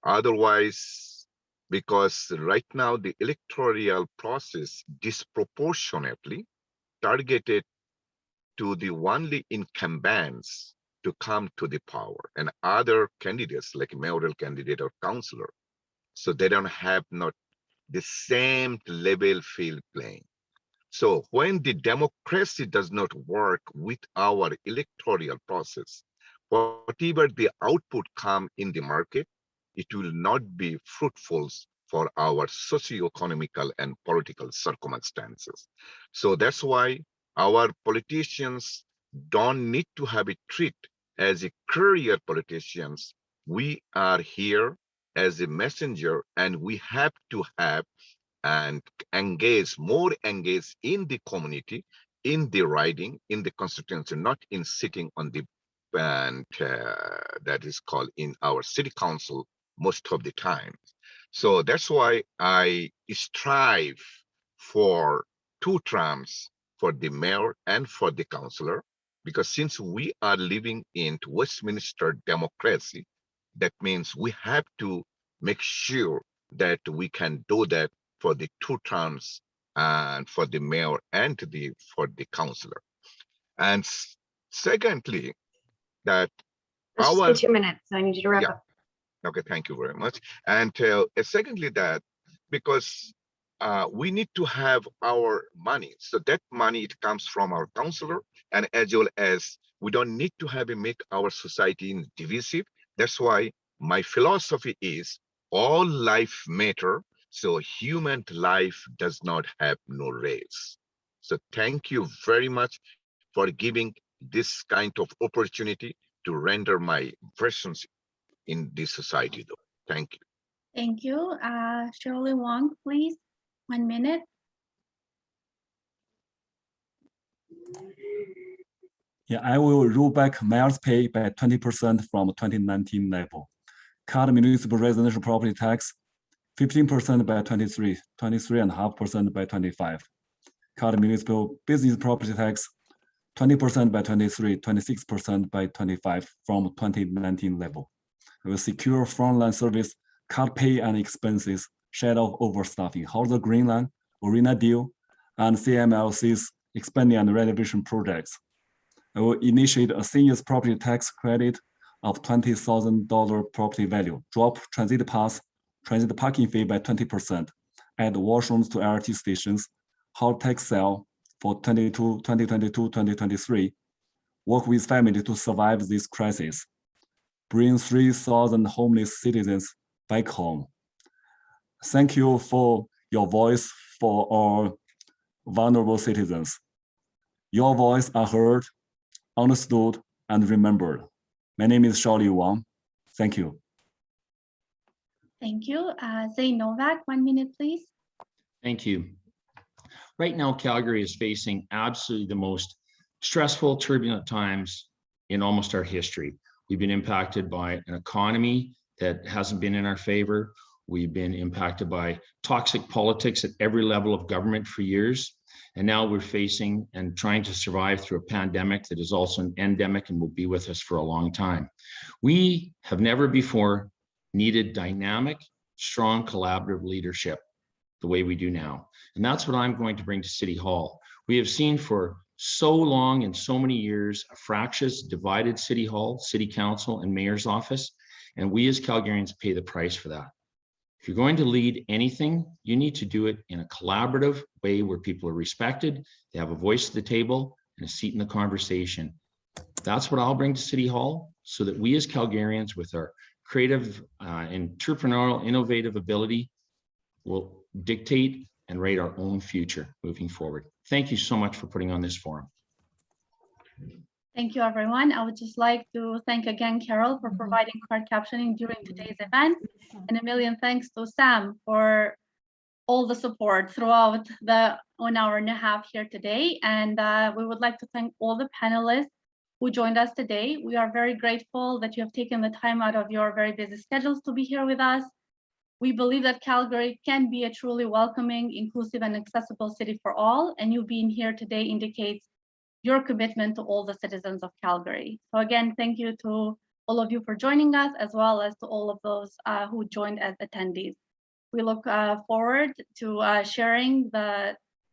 Otherwise, because right now the electoral process disproportionately targeted to the only incumbents to come to the power, and other candidates like mayoral candidate or councillor, so they don't have not the same level field playing. So when the democracy does not work with our electoral process, whatever the output come in the market, it will not be fruitful for our socio-economical and political circumstances. So that's why our politicians don't need to have a treat as a career politicians. We are here as a messenger, and we have to have and more engaged in the community, in the riding, in the constituency, not in sitting on the band that is called in our city council most of the time. So that's why I strive for 2 terms for the mayor and for the councillor, because since we are living in Westminster democracy, that means we have to make sure that we can do that for the 2 terms and for the mayor and for the councillor. And secondly, that Let's just do 2 minutes. I need you to wrap up. Okay, thank you very much. And secondly, that because we need to have our money, so that money it comes from our counselor, and as well as we don't need to have make our society divisive. That's why my philosophy is all life matter. So human life does not have no race. So thank you very much for giving this kind of opportunity to render my presence in this society, though. Thank you. Thank you. Shaoli, Wang, please, 1 minute. Yeah, I will roll back mayor's pay by 20% from 2019 level. Cut municipal residential property tax 15% by 23, 23.5% by 25. Cut municipal business property tax 20% by 23, 26% by 25 from 2019 level. We will secure frontline service, cut pay and expenses, shed off overstaffing, hold the Green Line, Arena deal, and CMLC's expanding and renovation projects. I will initiate a seniors property tax credit of $20,000 property value, drop transit parking fee by 20%, add washrooms to LRT stations, hot tax sale for 2022-2023, work with family to survive this crisis, bring 3,000 homeless citizens back home. Thank you for your voice for our vulnerable citizens. Your voice are heard, understood, and remembered. My name is Shaoli Wang. Thank you. Thank you. Zane, Novak, 1 minute, please. Thank you. Right now, Calgary is facing absolutely the most stressful, turbulent times in almost our history. We've been impacted by an economy that hasn't been in our favor. We've been impacted by toxic politics at every level of government for years. And now we're facing and trying to survive through a pandemic that is also an endemic and will be with us for a long time. We have never before needed dynamic, strong, collaborative leadership the way we do now. And that's what I'm going to bring to City Hall. We have seen for so long and so many years a fractious, divided City Hall, City Council, and Mayor's office. And we as Calgarians pay the price for that. If you're going to lead anything, you need to do it in a collaborative way where people are respected, they have a voice at the table and a seat in the conversation. That's what I'll bring to City Hall so that we as Calgarians with our creative, entrepreneurial, innovative ability will dictate and write our own future moving forward. Thank you so much for putting on this forum. Thank you, everyone. I would just like to thank again Carol for providing card captioning during today's event, and a million thanks to Sam for all the support throughout the 1 hour and a half here today. And we would like to thank all the panelists who joined us today. We are very grateful that you have taken the time out of your very busy schedules to be here with us. We believe that Calgary can be a truly welcoming, inclusive, and accessible city for all, and you being here today indicates your commitment to all the citizens of Calgary. So again, thank you to all of you for joining us, as well as to all of those who joined as attendees. We look forward to sharing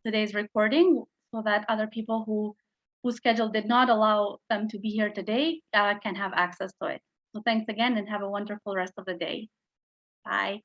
today's recording so that other people whose schedule did not allow them to be here today can have access to it. So thanks again and have a wonderful rest of the day. Bye.